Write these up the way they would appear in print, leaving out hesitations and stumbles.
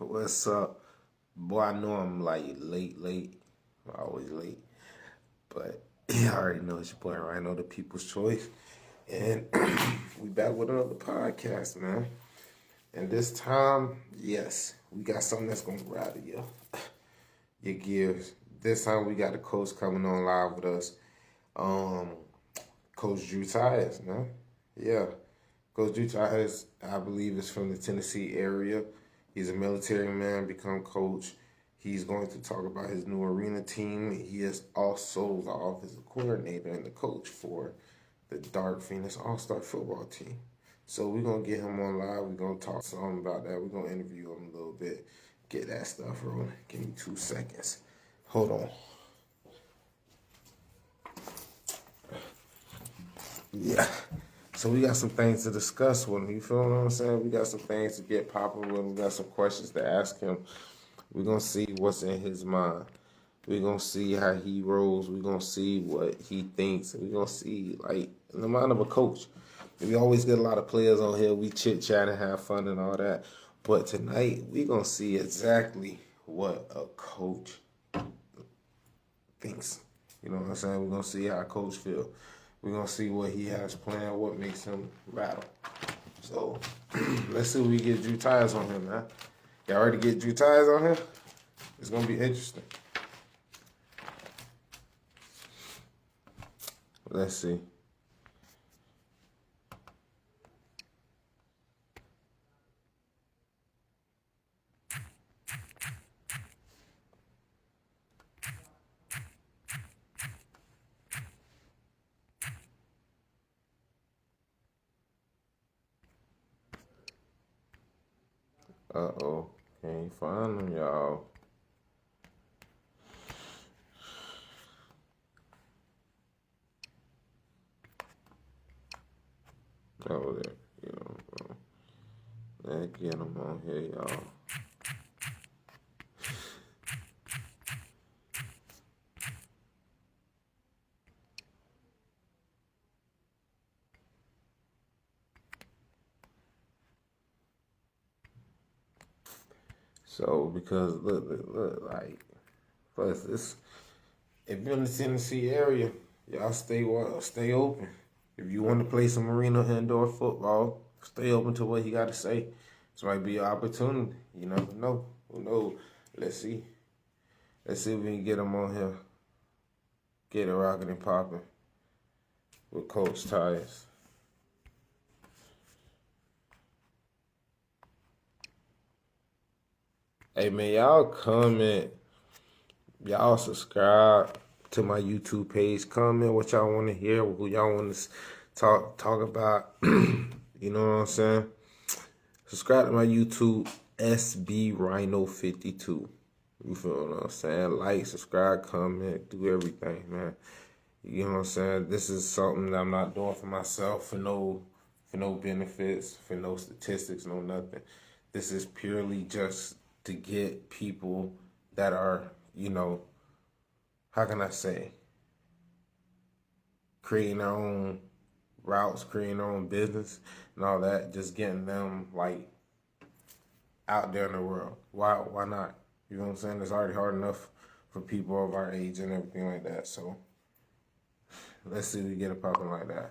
What's up? Boy, I know I'm like late. I'm always late. But I already know it's your boy Rhino, the People's Choice. And we back with another podcast, man. And this time, yes, we got something that's gonna rattle your gears. This time we got the coach coming on live with us. Um, Coach Drew Tyus, man. Yeah. Coach Drew Tyus, I believe, is from the Tennessee area. He's a military man, become coach. He's going to talk about his new arena team. He is also the offensive coordinator and the coach for the Dark Phoenix All-Star football team. So we're going to get him on live. We're going to talk some about that. We're going to interview him a little bit, get that stuff rolling. Give me 2 seconds. Hold on. Yeah. So we got some things to discuss with him. You feel what I'm saying? We got some things to get popping with him. We got some questions to ask him. We're going to see what's in his mind. We're going to see how he rolls. We're going to see what he thinks. We're going to see, like, in the mind of a coach. We always get a lot of players on here. We chit-chat and have fun and all that. But tonight, we're going to see exactly what a coach thinks. You know what I'm saying? We're going to see how a coach feels. We're going to see what he has planned, what makes him rattle. So, let's see if we get Drew Tyus on here, man. Y'all ready to get Drew Tyus on here? It's going to be interesting. Let's see. Uh-oh. Can't find him, y'all. Oh, there. Get him, bro. Let's get him on here, y'all. So, because look, like, plus this, if you're in the Tennessee area, y'all stay open. If you want to play some arena indoor football, stay open to what he got to say. This might be an opportunity. You never know. Who knows? Let's see. Let's see if we can get him on here. Get it rocking and popping with Coach Tyus. Hey man, y'all comment, y'all subscribe to my YouTube page. Comment what y'all want to hear, who y'all want to talk about. You know what I'm saying? Subscribe to my YouTube, SB Rhino 52. You feel what I'm saying? Like, subscribe, comment, do everything, man. You know what I'm saying? This is something that I'm not doing for myself, for no benefits, for no statistics, no nothing. This is purely just to get people that are, how can I say, creating their own routes, creating their own business and all that, just getting them like out there in the world. Why not? You know what I'm saying? It's already hard enough for people of our age and everything like that. So let's see if we get it popping like that.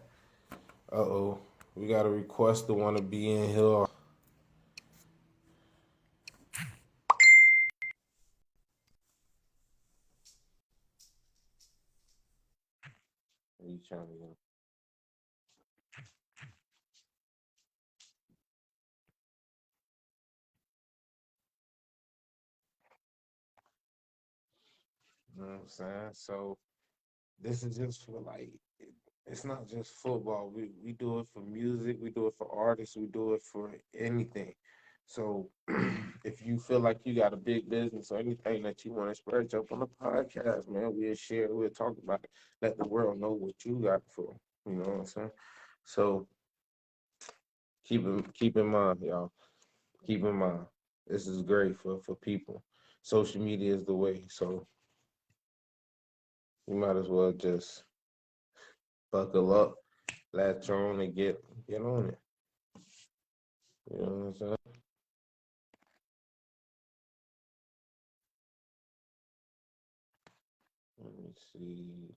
Uh-oh. We got a request to want to be in here. What are you trying to get? You know what I'm saying? So this is just for like, it's not just football. We do it for music. We do it for artists. We do it for anything. So if you feel like you got a big business or anything that you want to spread, jump on the podcast, man. We'll share. We'll talk about it. Let the world know what you got for. You know what I'm saying? So keep in mind, y'all. Keep in mind, this is great for people. Social media is the way. So you might as well just buckle up, latch on, and get on it. You know what I'm saying? see.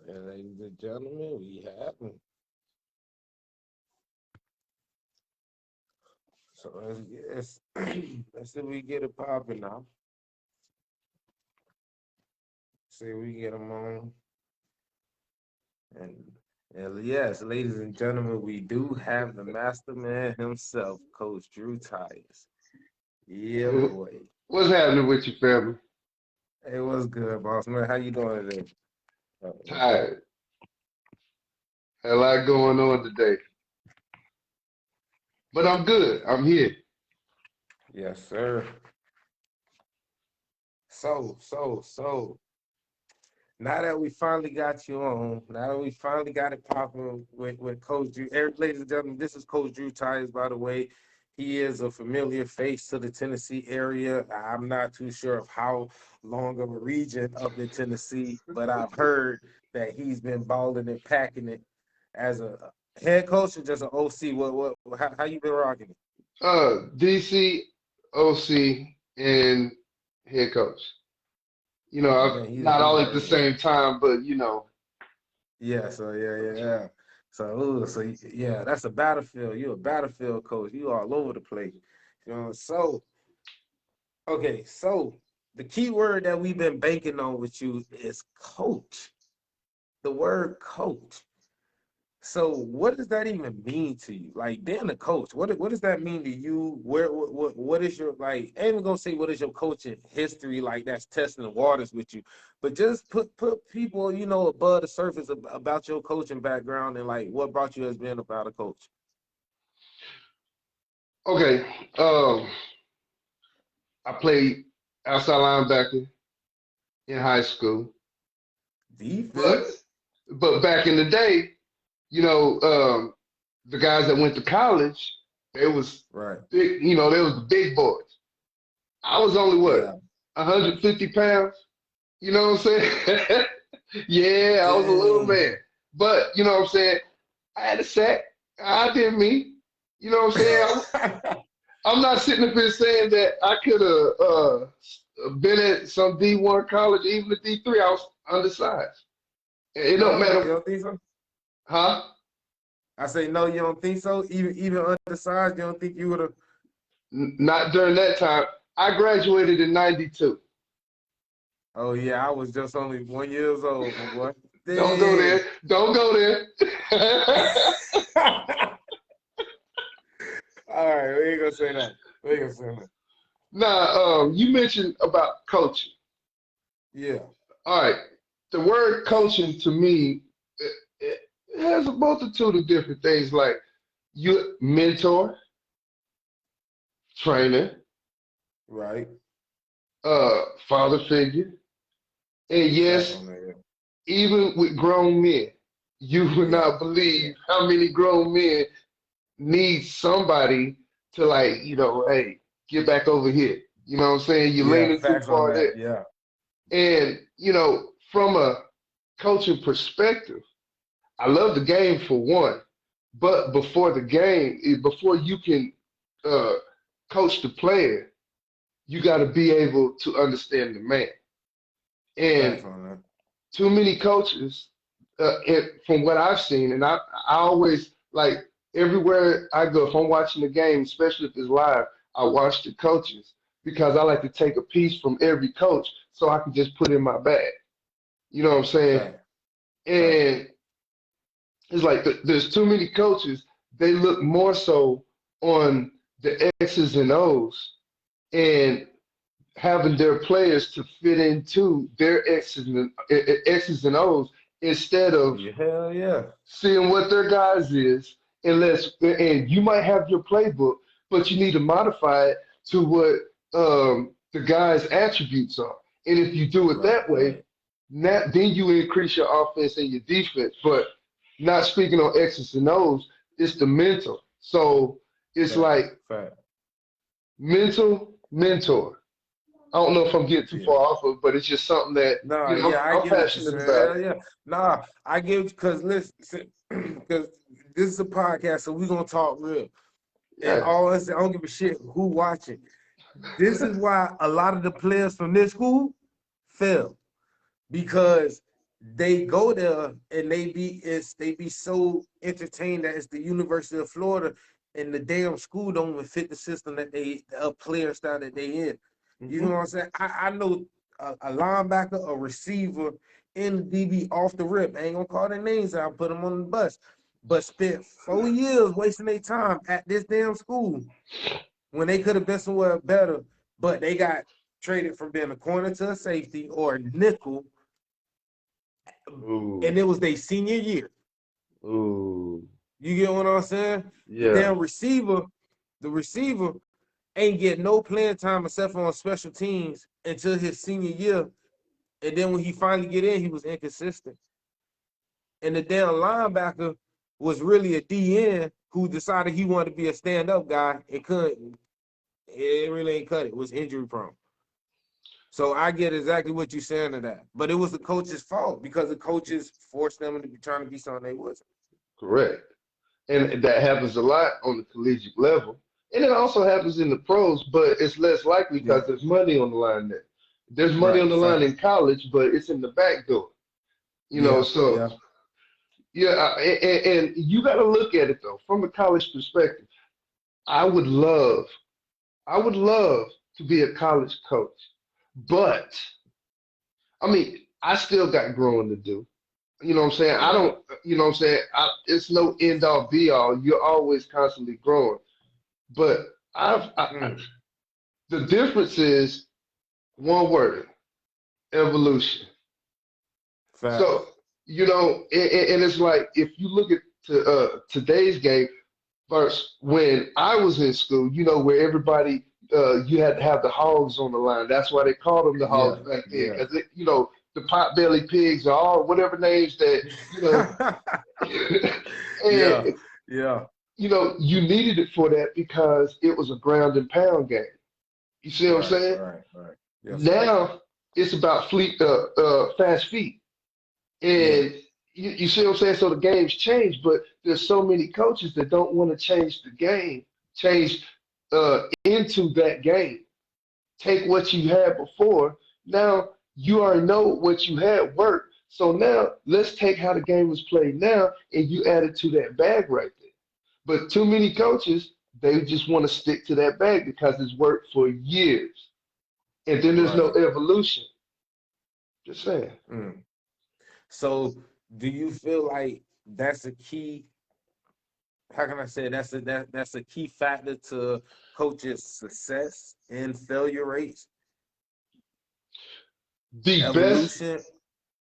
And ladies and gentlemen, we have him. So let's see if we get it popping now. See if we get him on. And yes, ladies and gentlemen, we do have the masterman himself, Coach Drew Tyus. Yeah, boy. What's happening with you, family? Hey, what's good, boss man? How you doing today? Tired. Had a lot going on today. But I'm good. I'm here. Yes, sir. So. Now that we finally got you on, now that we finally got it popping with Coach Drew. Ladies and gentlemen, this is Coach Drew Tyus, by the way. He is a familiar face to the Tennessee area. I'm not too sure of how long of a region of the Tennessee, but I've heard that he's been balling and packing it as a head coach or just an OC. How you been rocking it? DC, OC, and head coach. Man, he's Not all doing at the everything. same time, but Yeah, so yeah. So that's a battlefield. You're a battlefield coach. You all over the place. So okay, so the key word that we've been banking on with you is coach. The word coach. So what does that even mean to you? Like being a coach, what does that mean to you? What is your like? I ain't even gonna say what is your coaching history like that's testing the waters with you, but just put people above the surface about your coaching background and like what brought you as being about a coach. okay. I played outside linebacker in high school, but Defense, back in the day, the guys that went to college, they was right? big. They was the big boys. I was only what, Yeah. 150 pounds. You know what I'm saying? Yeah, I was a little Dang. man. But you know what I'm saying? I had a sack. I did me. You know what I'm saying? I'm not sitting up here saying that I could have been at some D1 college, even at D3. I was undersized. It don't No, you matter, don't think so? huh? I say no, you don't think so? Even undersized, you don't think you would have? Not during that time. I graduated in '92. Oh yeah, I was just only 1 year old, my boy. Don't go there. Dang. Don't go there. All right, we ain't gonna say that. We ain't gonna say that. Now, you mentioned about coaching. Yeah, All right, the word coaching to me, it has a multitude of different things like you mentor, trainer, right. father figure, and Facts yes, on that. even with grown men, you would Yeah, not believe how many grown men need somebody to like, hey, get back over here. You know what I'm saying? You're yeah. leaning too Facts on far that. there. Yeah, And, from a coaching perspective, I love the game for one, but before the game, before you can uh, coach the player, you got to be able to understand the man. facts And on that. too many coaches, from what I've seen, and I always like everywhere I go, if I'm watching the game, especially if it's live, I watch the coaches because I like to take a piece from every coach so I can just put in my bag. You know what I'm saying? Fact, fact. And it's like there's too many coaches. They look more so on the X's and O's and having their players to fit into their X's and O's instead of Yeah, hell yeah. seeing what their guys is. And you might have your playbook, but you need to modify it to what the guy's attributes are. And if you do it Right, that way, right. Now, then you increase your offense and your defense. But not speaking on X's and O's, it's the mental. So it's Fact, like fact. mental mentor. I don't know if I'm getting too Yeah. far off of, but it's just something that Nah, yeah, I I'm get what you're passionate saying. about. Hell yeah. Nah, I get because listen, because this is a podcast, so we're gonna talk real. And Yeah. all us, I don't give a shit who watching. This is why a lot of the players from this school fail because they go there and they be so entertained that it's the University of Florida and the damn school don't even fit the system that they player style that they in. You know Hmm. what I'm saying? I know a linebacker, a receiver, and the DB off the rip. I ain't gonna call their names out, put them on the bus, but spent 4 years wasting their time at this damn school when they could have been somewhere better, but they got traded from being a corner to a safety or a nickel, Ooh. and it was their senior year. Ooh. You get what I'm saying? The Yeah. damn receiver, the receiver ain't get no playing time except for on special teams until his senior year. And then when he finally get in, he was inconsistent. And the damn linebacker was really a DN who decided he wanted to be a stand-up guy and couldn't. It really ain't cut it. It was injury prone. So I get exactly what you're saying to that. But it was the coach's fault because the coaches forced them to be trying to be something they wasn't. Correct. And that happens a lot on the collegiate level. And it also happens in the pros, but it's less likely Yeah. because there's money on the line there. There's money on Right. the line Fact. in college, but it's in the back door. Yeah. So Yeah. yeah, and you got to look at it though from a college perspective. I would love, I would love to be a college coach, but I mean, I still got growing to do. You know what I'm saying? I Right. don't, you know what I'm saying? It's no end all be all. You're always constantly growing. But Mm. the difference is one word, evolution. So, Facts. and it's like if you look at today's game versus when I was in school, where everybody, you had to have the hogs on the line. That's why they called them the Yeah. hogs back then, Yeah. because the pot-bellied pigs or all whatever names that, Yeah. and Yeah. you needed it for that because it was a ground and pound game. You see what I'm Right. saying? Right. Right. Yes, sir. Now it's about fast feet. Yeah. And you see what I'm saying? So the game's changed, but there's so many coaches that don't want to change the game, change into that game. Take what you had before. Now you already know what you had worked. So now let's take how the game was played now and you add it to that bag right there. But too many coaches, they just want to stick to that bag because it's worked for years. And then there's no Right. evolution. Just saying. Mm. So do you feel like that's a key? How can I say that's a key factor to coaches' success and failure rates? The best, Evolution.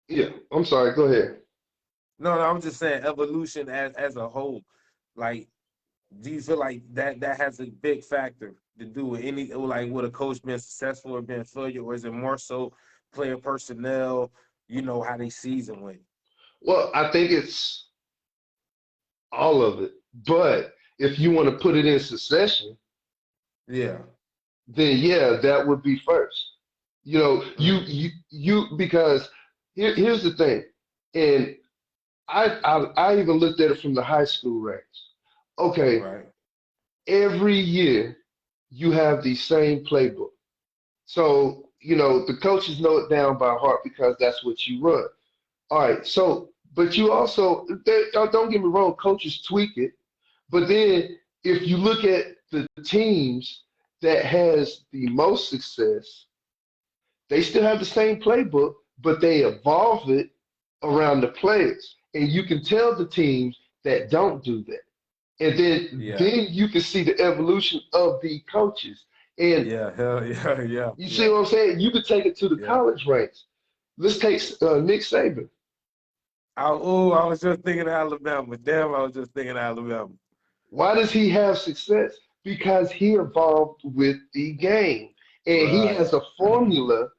yeah, I'm sorry, go ahead. No, I'm just saying evolution as a whole. Like, do you feel like that has a big factor to do with any like with a coach being successful or being failure, or is it more so player personnel? You know how they season went. Well, I think it's all of it. But if you want to put it in succession, Yeah. then yeah, that would be first. Mm. Because here's the thing, and I even looked at it from the high school ranks. Okay, Right. every year you have the same playbook. So, the coaches know it down by heart because that's what you run. All right, so, but you also, don't get me wrong, coaches tweak it. But then if you look at the teams that has the most success, they still have the same playbook, but they evolve it around the players. And you can tell the teams that don't do that. And then Yeah. then you can see the evolution of the coaches. And Yeah. Hell yeah. Yeah. you see Yeah. what I'm saying? You could take it to the Yeah. college ranks. Let's take Nick Saban. I was just thinking Alabama. Damn, I was just thinking Alabama. Why does he have success? Because he evolved with the game. And he Right. has a formula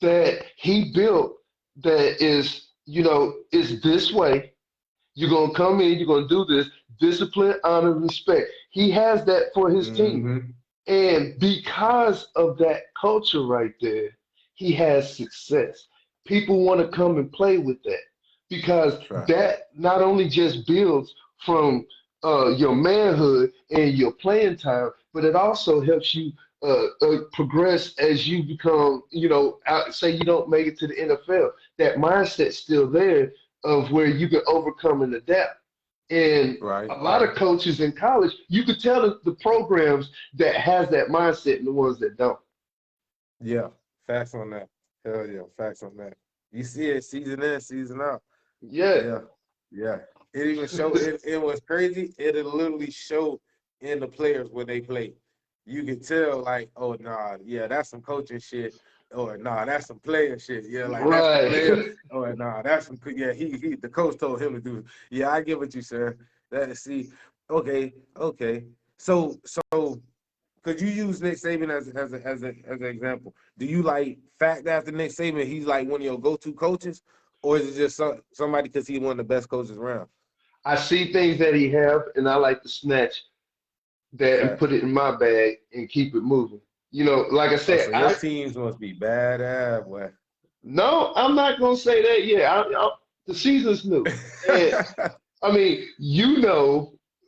that he built that is, is this way. You're gonna come in, you're gonna do this, discipline, honor, respect. He has that for his team. Mm-hmm. And because of that culture right there, he has success. People want to come and play with that because Right. that not only just builds from your manhood and your playing time, but it also helps you progress as you become, say you don't make it to the NFL. That mindset's still there of where you can overcome and adapt. And Right. a lot Right. of coaches in college, you could tell the programs that has that mindset and the ones that don't. Yeah. Facts on that. Hell yeah. Facts on that. You see it season in, season out. Yeah. Yeah. Yeah. It even showed it was crazy. It literally showed in the players when they play. You could tell like, oh nah, yeah, that's some coaching shit. Or nah, that's some player shit. Yeah, like that's the Right. player. Or nah, that's some yeah, he the coach told him to do it. Yeah, I get what you said. That see, okay, okay. So could you use Nick Saban as an example? Do you like fact after Nick Saban, he's like one of your go-to coaches, or is it just somebody because he's one of the best coaches around? I see things that he have, and I like to snatch that and Fact. put it in my bag and keep it moving. Like I Oh, said, so your teams must be badass, boy. no, I'm not gonna say that yet. The season's new, and I mean,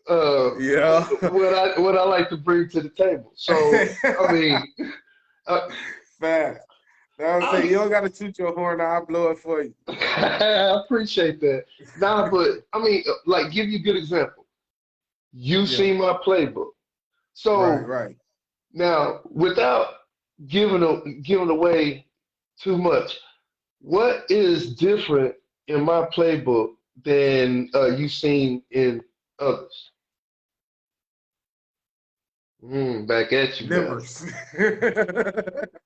uh, Yeah. what I like to bring to the table. So I mean, uh, Fact. Now I'm saying I'm you don't gotta toot your horn, I'll blow it for you. I appreciate that. Nah, but I mean, like, give you a good example. You Yeah. see my playbook. Right, So right. now, without giving away too much, what is different in my playbook than you've seen in others? Back at you now. Numbers.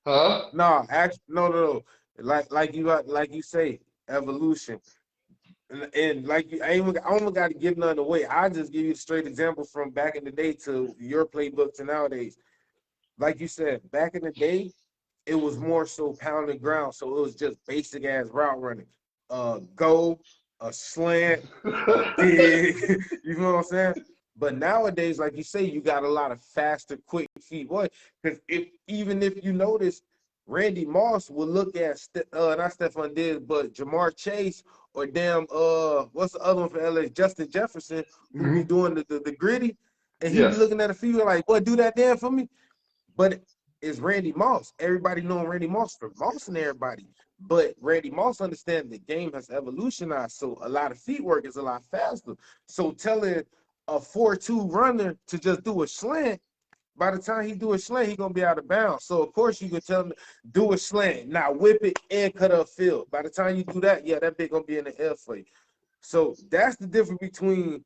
Huh? No, actually, no. Like you say, evolution. And like you, I don't got to give none away. I just give you a straight example from back in the day to your playbook to nowadays. Like you said, back in the day, it was more so pound and ground. So it was just basic ass route running. Go, a slant, a dig. You know what I'm saying? But nowadays, like you say, you got a lot of faster, quick feet. Boy, because even if you notice, Randy Moss will look at not Stephon Diggs, but Jamar Chase or damn what's the other one for LA? Justin Jefferson, who be Mhm. doing the gritty, and he be Yes. looking at a field like, what, do that damn for me? But it's Randy Moss. Everybody knowing Randy Moss for Moss and everybody. But Randy Moss understands the game has evolutionized. So a lot of feet work is a lot faster. So telling a 4-2 runner to just do a slant, by the time he do a slant, he gonna be out of bounds. So of course you can tell him do a slant, now whip it and cut up field. By the time you do that, yeah, that bit gonna be in the air for you. So that's the difference between,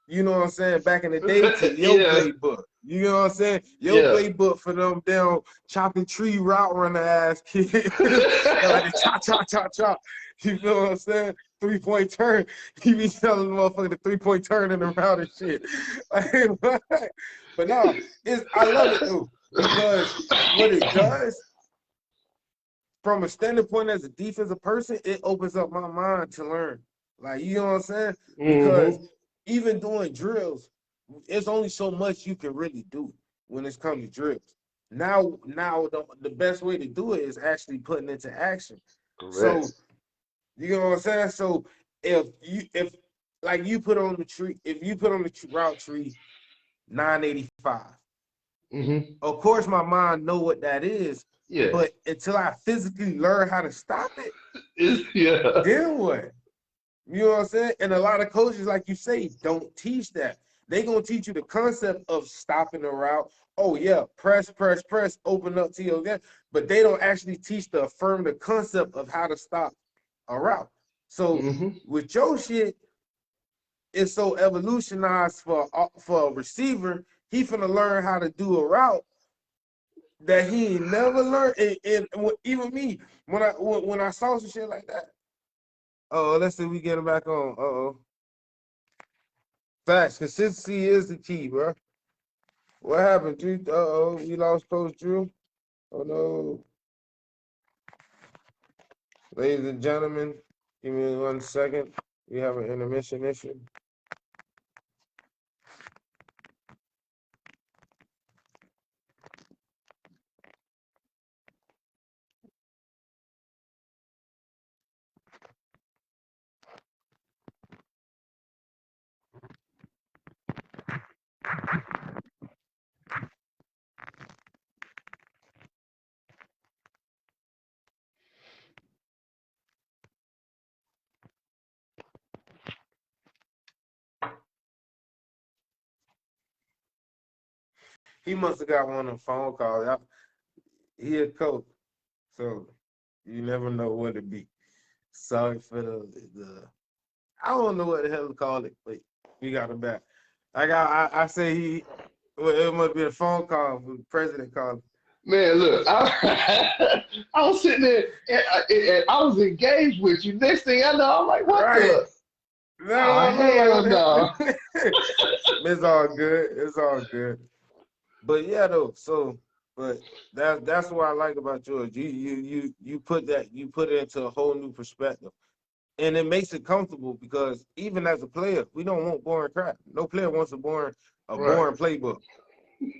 you know what I'm saying, back in the day to your Yeah. playbook. You know what I'm saying? Your Yeah. playbook for them down chopping tree route runner ass kids. And like the chop, chop, chop, chop. You know what I'm saying? 3-point turn. He be telling the motherfucker the 3-point turn in the route and shit. But no, I love it though, because what it does from a standing point as a defensive person, it opens up my mind to learn. Like, you know what I'm saying? Because Hmm. even doing drills, it's only so much you can really do when it's come to drills. Now the best way to do it is actually putting into action. Correct. So you know what I'm saying? So if like you put on the tree, if you put on the route tree 985, Hmm. of course my mind know what that is, Yeah. but until I physically learn how to stop it, Yeah. then what? You know what I'm saying? And a lot of coaches, like you say, don't teach that. They gonna teach you the concept of stopping the route. Oh yeah, press, press, press, open up to your game. But they don't actually teach the affirmative concept of how to stop a route. So Hmm. with your shit, it's so evolutionized for a receiver. He finna learn how to do a route that he ain't never learned. And even me, when I saw some shit like that, oh, let's see, we get him back on. Uh-oh. Facts. Consistency is the key, bro. What happened, Drew? Uh-oh, we lost Coach Drew. Oh no. Ladies and gentlemen, give me 1 second. We have an intermission issue. He must have got one of them phone calls. He a coach, so you never know what it be. Sorry for the I don't know what the hell to call it, but we got him back. I say it must be a phone call from the president calling. Man, look, I was sitting there and I was engaged with you. Next thing I know, I'm like, what Right. the? No, Oh, hell no. It's all good. It's all good. But yeah, though. So, but that's what I like about yours. You put it into a whole new perspective, and it makes it comfortable because even as a player, we don't want boring crap. No player wants a Right, boring playbook.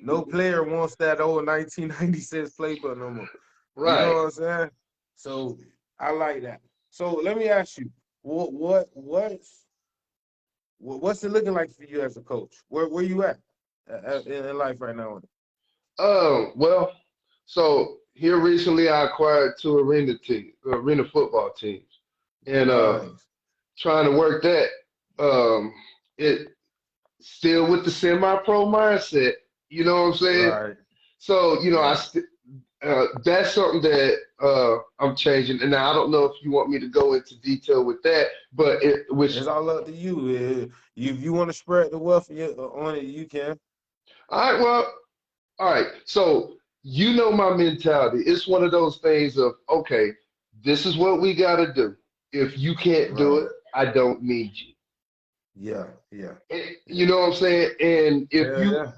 No player wants that old 1996 playbook no more. You know right. what I'm saying? So I like that. So let me ask you, what's it looking like for you as a coach? Where you at in life right now? Well, so here recently I acquired two arena football teams, and Nice. trying to work that. It still with the semi-pro mindset. You know what I'm saying? Right. So Yeah. that's something that I'm changing. And now I don't know if you want me to go into detail with that, but It's all up to you. If you want to spread the wealth on it, you can. all right, well, all right. So you know my mentality. It's one of those things of, okay, this is what we got to do. If you can't do Right. it, I don't need you. Yeah. Yeah. You Yeah. know what I'm saying? And Yeah. Yeah.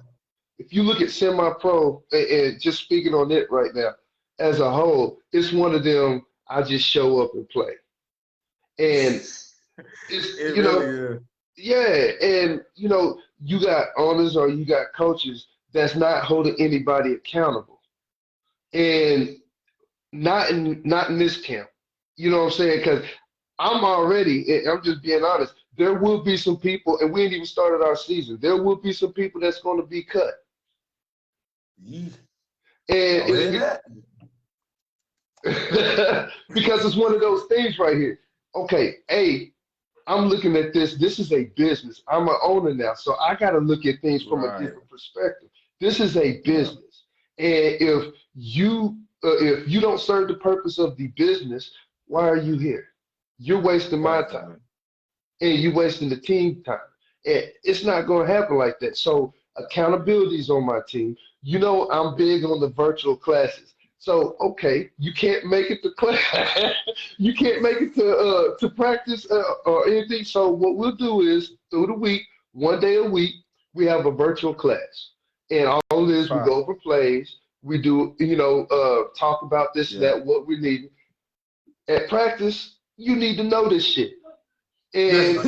if you look at semi-pro and just speaking on it right now, as a whole, it's one of them. I just show up and play, and it's It really is. yeah, and you got owners or you got coaches that's not holding anybody accountable, and not in this camp. You know what I'm saying? Because I'm just being honest. There will be some people, and we ain't even started our season. There will be some people that's going to be cut, Yee. and Y'all it's hear that? because it's one of those things right here. Okay, I'm looking at this. This is a business. I'm an owner now, so I got to look at things from a Right. different perspective. This is a Yeah. business, and if you don't serve the purpose of the business, why are you here? You're wasting my time, Definitely. and you're wasting the team time. And it's not going to happen like that. So accountability is on my team. You know, I'm big on the virtual classes. So okay, you can't make it to class, you can't make it to practice or anything. So what we'll do is through the week, 1 day a week, we have a virtual class, and all it is we Fine. go over plays. We do, talk about this, Yeah. that, what we need. At practice, you need to know this shit. Yeah. And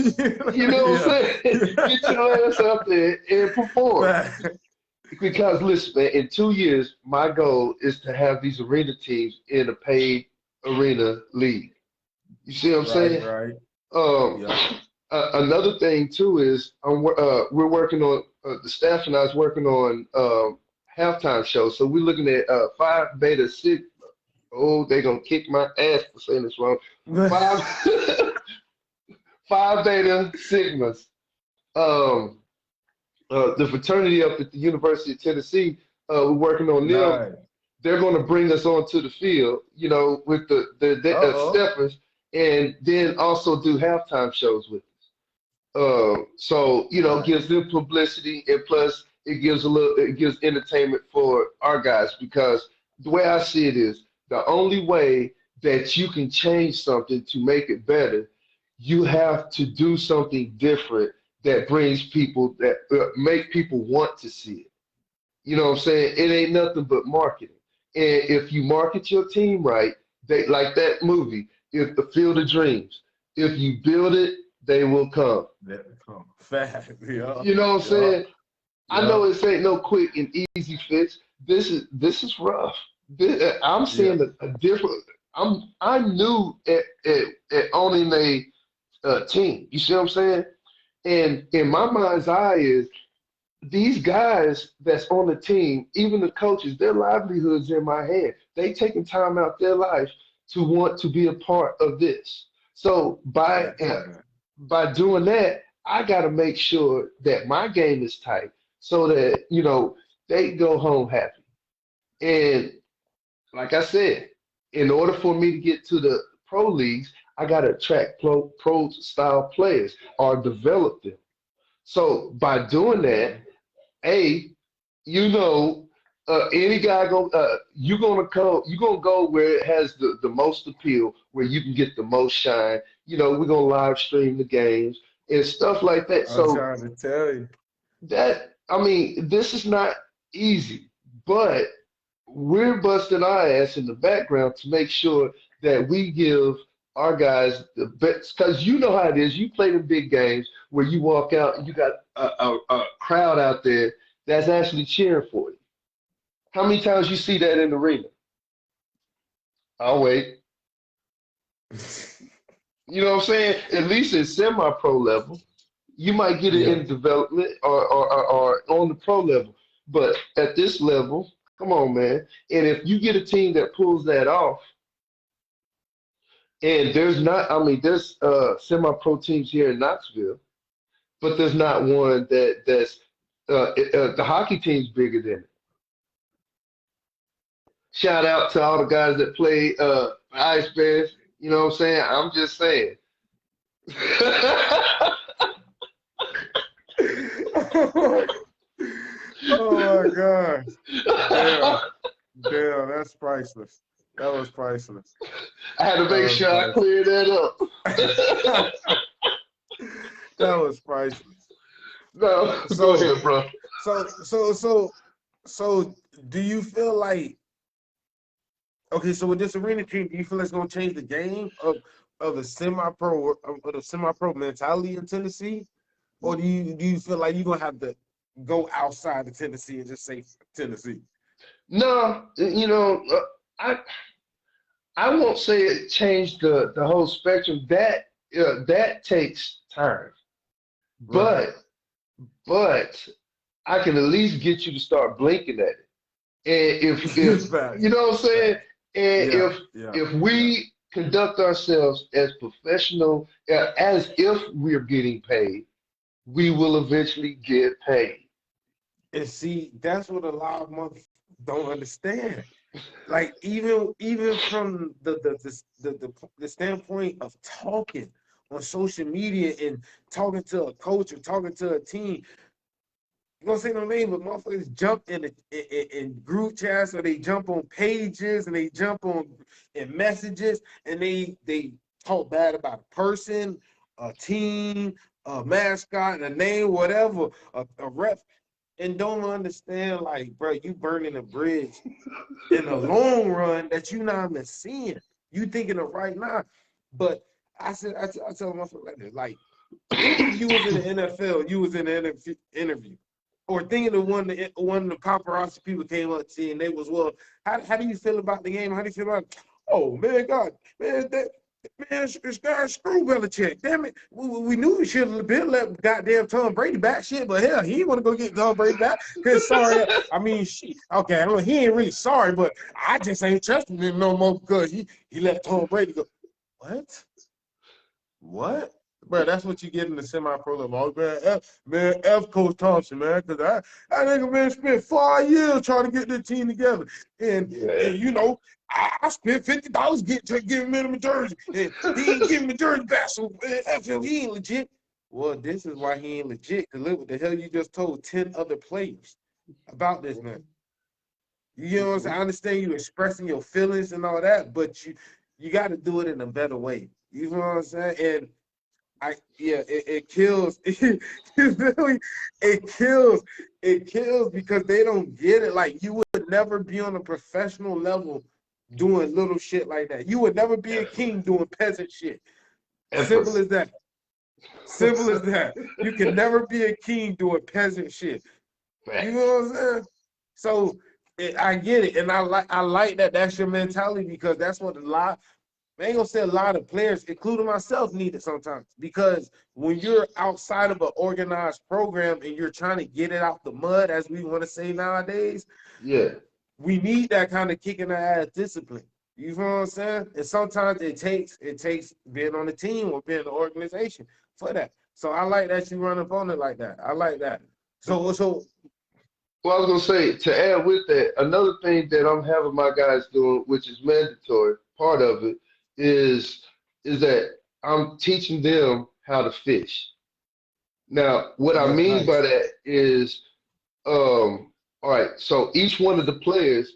you know what I'm Yeah. saying? Yeah. Get your ass out there and perform. Fact. Because listen, man, in 2 years, my goal is to have these arena teams in a paid arena league. You see what I'm Right. saying? Right. Um, Yep. another thing too is we're working on the staff and I is working on halftime shows. So we're looking at five beta six. Oh, they're gonna kick my ass for saying this wrong. Five five beta sigmas. Um, the fraternity up at the University of Tennessee, we're working on them. Nice. They're going to bring us onto the field, with the Uh-oh. steppers, and then also do halftime shows with us. So Nice. gives them publicity, and plus it gives entertainment for our guys because the way I see it is the only way that you can change something to make it better, you have to do something different that brings people that make people want to see it. You know what I'm saying? It ain't nothing but marketing. And if you market your team right, they like that movie. if the field of dreams. If you build it, they will come. That fact. Yeah. You know what I'm Yeah. saying? I know Yeah. this ain't no quick and easy fix. This is rough. I'm Yeah. seeing a different. I'm new at owning a team. You see what I'm saying? And in my mind's eye is these guys that's on the team, even the coaches, their livelihoods in my hand. They taking time out their life to want to be a part of this. So Facts on that. by doing that, I got to make sure that my game is tight so that they go home happy. And like I said, in order for me to get to the pro leagues, I got to attract pro style players or develop them. So by doing that, a you know, any guy you gonna go where it has the most appeal, where you can get the most shine. We're gonna live stream the games and stuff like that. I'm So trying to tell you. I mean, this is not easy, but we're busting our ass in the background to make sure that we give our guys the best. Because you know how it is. You play the big games where you walk out and you got a crowd out there that's actually cheering for you. How many times you see that in the arena? I'll wait. You know what I'm saying? At least in semi-pro level, you might get it Yeah. in development or on the pro level. But at this level, come on, man. And if you get a team that pulls that off, and there's semi-pro teams here in Knoxville, but there's not one that's the hockey team's bigger than it. Shout out to all the guys that play Ice Bears. You know what I'm saying? I'm just saying. Oh my gosh. Damn. Damn, that's priceless. That was priceless. I had to That make was sure I priceless. cleared that up. That was priceless. No, go So, ahead, bro. so do you feel like okay, so with this arena team, do you feel it's gonna change the game of the semi-pro mentality in Tennessee? Or do you feel like you're gonna have to go outside of Tennessee and just say Tennessee? No, I I won't say it changed the whole spectrum. That takes time, Right. but but I can at least get you to start blinking at it. And if Facts. you know what I'm saying, Facts. and Yeah, yeah, if yeah. we conduct ourselves as professional, as if we're getting paid, we will eventually get paid. And see, that's what a lot of motherfuckers don't understand. Like even from the standpoint of talking on social media and talking to a coach or talking to a team, you gonna say no name, but motherfuckers jump in group chats or they jump on pages and they jump on in messages and they talk bad about a person, a team, a mascot, a name, whatever, a ref, and don't understand like, bro, you burning a bridge in the long run that you not even seeing. You thinking of right now, but I tell myself like this, like think if you was in the NFL, you was in an interview, or thinking of one of the paparazzi people came up to you and they was, well, how do you feel about the game? How do you feel about it? Oh man, God, man, this guy screw Belichick. Damn it, we knew we should have been let goddamn Tom Brady back. Shit, but hell, he didn't want to go get Tom Brady back. Cause sorry, I mean, shit. Okay, I mean, he ain't really sorry, but I just ain't trusting him no more because he let Tom Brady go. What? What? Bro, that's what you get in the semi-pro level. Oh, F Coach Thompson, man, because I nigga man spent 5 years trying to get this team together, Yeah. and I spent $50 to give him a jersey, and he ain't giving me the jersey back, so F him, he ain't legit. Well, this is why he ain't legit. Cause look what the hell you just told 10 other players about this man. You know what I'm saying? I understand you expressing your feelings and all that, but you got to do it in a better way. You know what I'm saying? And it kills. It kills because they don't get it. Like you would never be on a professional level doing little shit like that. You would never be a Ever. king doing peasant shit. Ever. Simple as that. Simple as that. You can never be a king doing peasant shit. You know Facts. what I'm saying? So I get it, and I like that that's your mentality because that's what a lot. I ain't gonna say a lot of players, including myself, need it sometimes. Because when you're outside of an organized program and you're trying to get it out the mud, as we want to say nowadays, Yeah. we need that kind of kick in the ass discipline. You know what I'm saying? And sometimes it takes being on the team or being in the organization for that. So I like that you run up on it like that. I like that. So Well, I was gonna say to add with that, another thing that I'm having my guys doing, which is mandatory, part of it is that I'm teaching them how to fish. Now, what I yeah, mean by nice. that is, all right, so each one of the players,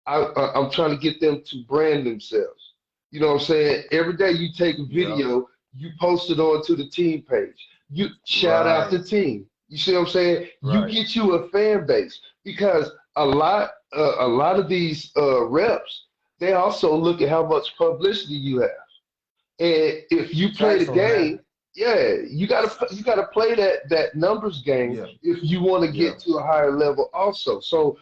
I'm trying to get them to brand themselves. You know what I'm saying? Every day you take a Yep. video, you post it onto the team page. You shout out the Right. team. You see what I'm saying? You Right. get you a fan base because a lot of these reps, they also look at how much publicity you have. And if you play Facts the on that. game, yeah, you gotta play that numbers game Yeah. if you want to Yeah. get to a higher level also. So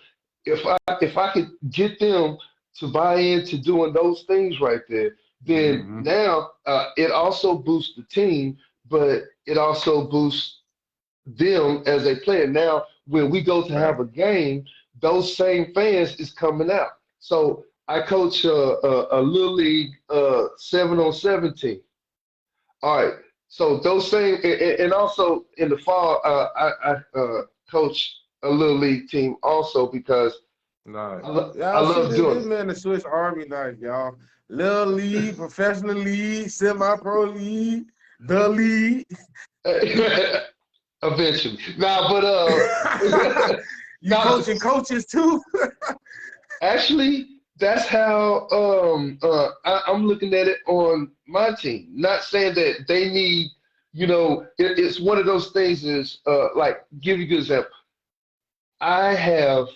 if I could get them to buy into doing those things right there, then Hmm. now it also boosts the team, but it also boosts them as a player. Now, when we go to have Right. a game, those same fans is coming out. So I coach a little league 7-on-7 team. All right. So those same and also in the fall, I coach a little league team also because Nice. I Y'all see love this doing man the Swiss Army knife, y'all. Little league, professional league, semi-pro league, the league. it. Eventually, nah, but You nah, coaching coaches too? actually, that's how I'm looking at it on my team. Not saying that they need, it's one of those things is like, give you a good example. I have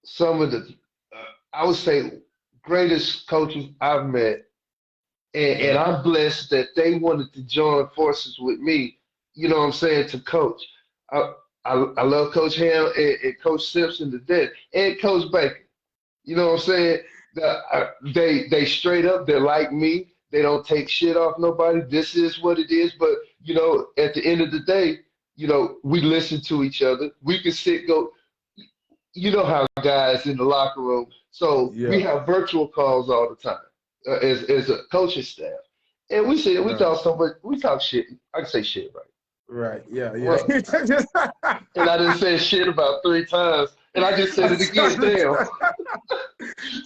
some of the, I would say, greatest coaches I've met, and Yeah. I'm blessed that they wanted to join forces with me, you know what I'm saying, to coach. I, I love Coach Ham and Coach Simpson to death, and Coach Baker. You know what I'm saying? They straight up, they're like me. They don't take shit off nobody. This is what it is. But at the end of the day, we listen to each other. We can sit go. You know how guys in the locker room. So we Yeah. have virtual calls all the time as a coaching staff, and we Right. talk so much. We talk shit. I can say shit, right? Right. Yeah. Yeah. Well, and I didn't say shit about 3 times, and I just said I'm it again. trying to Damn.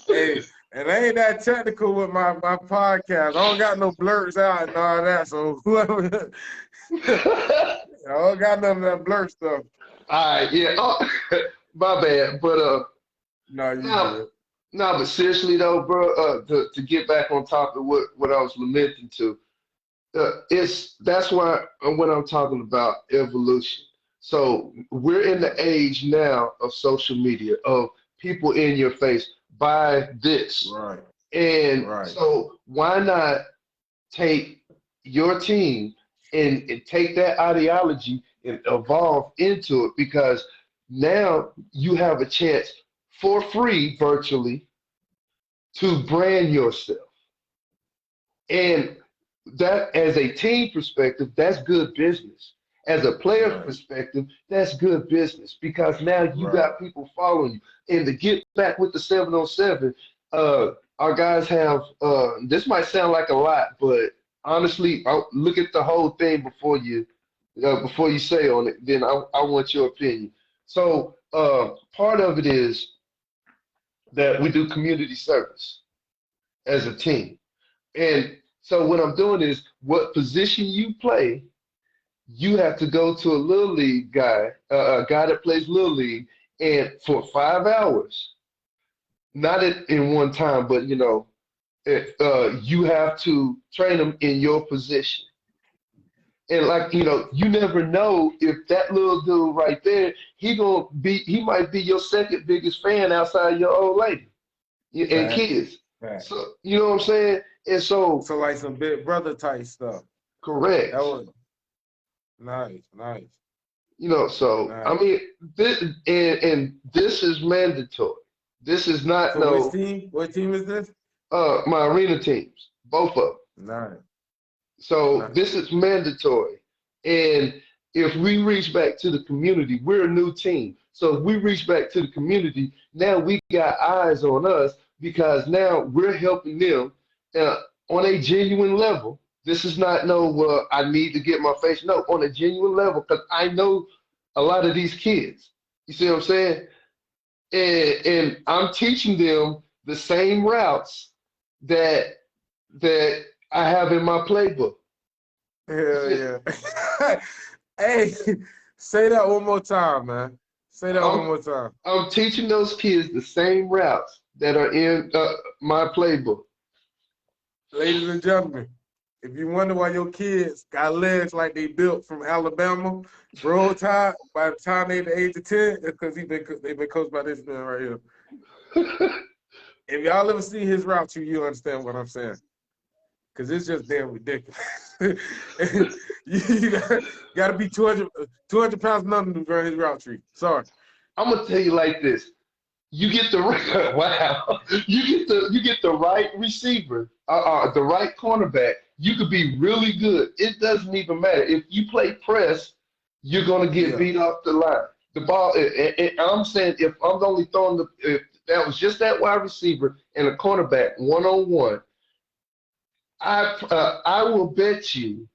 Hey, and I ain't that technical with my podcast. I don't got no blurs out and all that. So whoever, I don't got none of that blur stuff. All right, yeah. Oh, my bad. But No, you no, good. no. But seriously though, bro, to get back on top of what I was lamenting to, it's that's why when I'm talking about evolution. So we're in the age now of social media, of people in your face. Buy this, Right. and Right. so why not take your team and take that ideology and evolve into it because now you have a chance for free virtually to brand yourself. And that as a team perspective, that's good business. As a player Right. perspective, that's good business because now you Right. got people following you. And to get back with the 7-on-7, our guys have this might sound like a lot, but honestly, look at the whole thing before you say on it. Then I want your opinion. So part of it is that we do community service as a team. And so what I'm doing is what position you play, you have to go to a little league guy, a guy that plays little league, and for 5 hours, not in one time, but you have to train them in your position. And like you never know if that little dude right there, he might be your second biggest fan outside your old lady. and Fact, kids. fact. So you know what I'm saying? And so, So like some big brother type stuff. That correct. was nice, nice, So I nice. mean, this and this is mandatory. This is not So which no team? What team is this? my arena teams, both of them. Nice, So nice. this is mandatory. And if we reach back to the community, we're a new team. So if we reach back to the community, now we got eyes on us because now we're helping them uh, on a genuine level. This is not no, I need to get my face. No, on a genuine level because I know a lot of these kids. You see what I'm saying? And I'm teaching them the same routes that that I have in my playbook. You Hell see, yeah. Hey, say that one more time, man. Say that I'm one more time. I'm teaching those kids the same routes that are in my playbook. Ladies and gentlemen, if you wonder why your kids got legs like they built from Alabama, roll tide, by the time they the age of 10, it's because they've been coached by this man right here. If y'all ever see his route, you understand what I'm saying. Because it's just damn ridiculous. you gotta be 200 pounds nothing to run his route tree. Sorry. I'm gonna tell you like this: you get the wow, you get the right receiver, the right cornerback. You could be really good. It doesn't even matter if you play press. You're gonna get Yeah. beat off the line. The ball. And I'm saying if I'm only throwing if that was just that wide receiver and a cornerback 1-on-1, I will bet you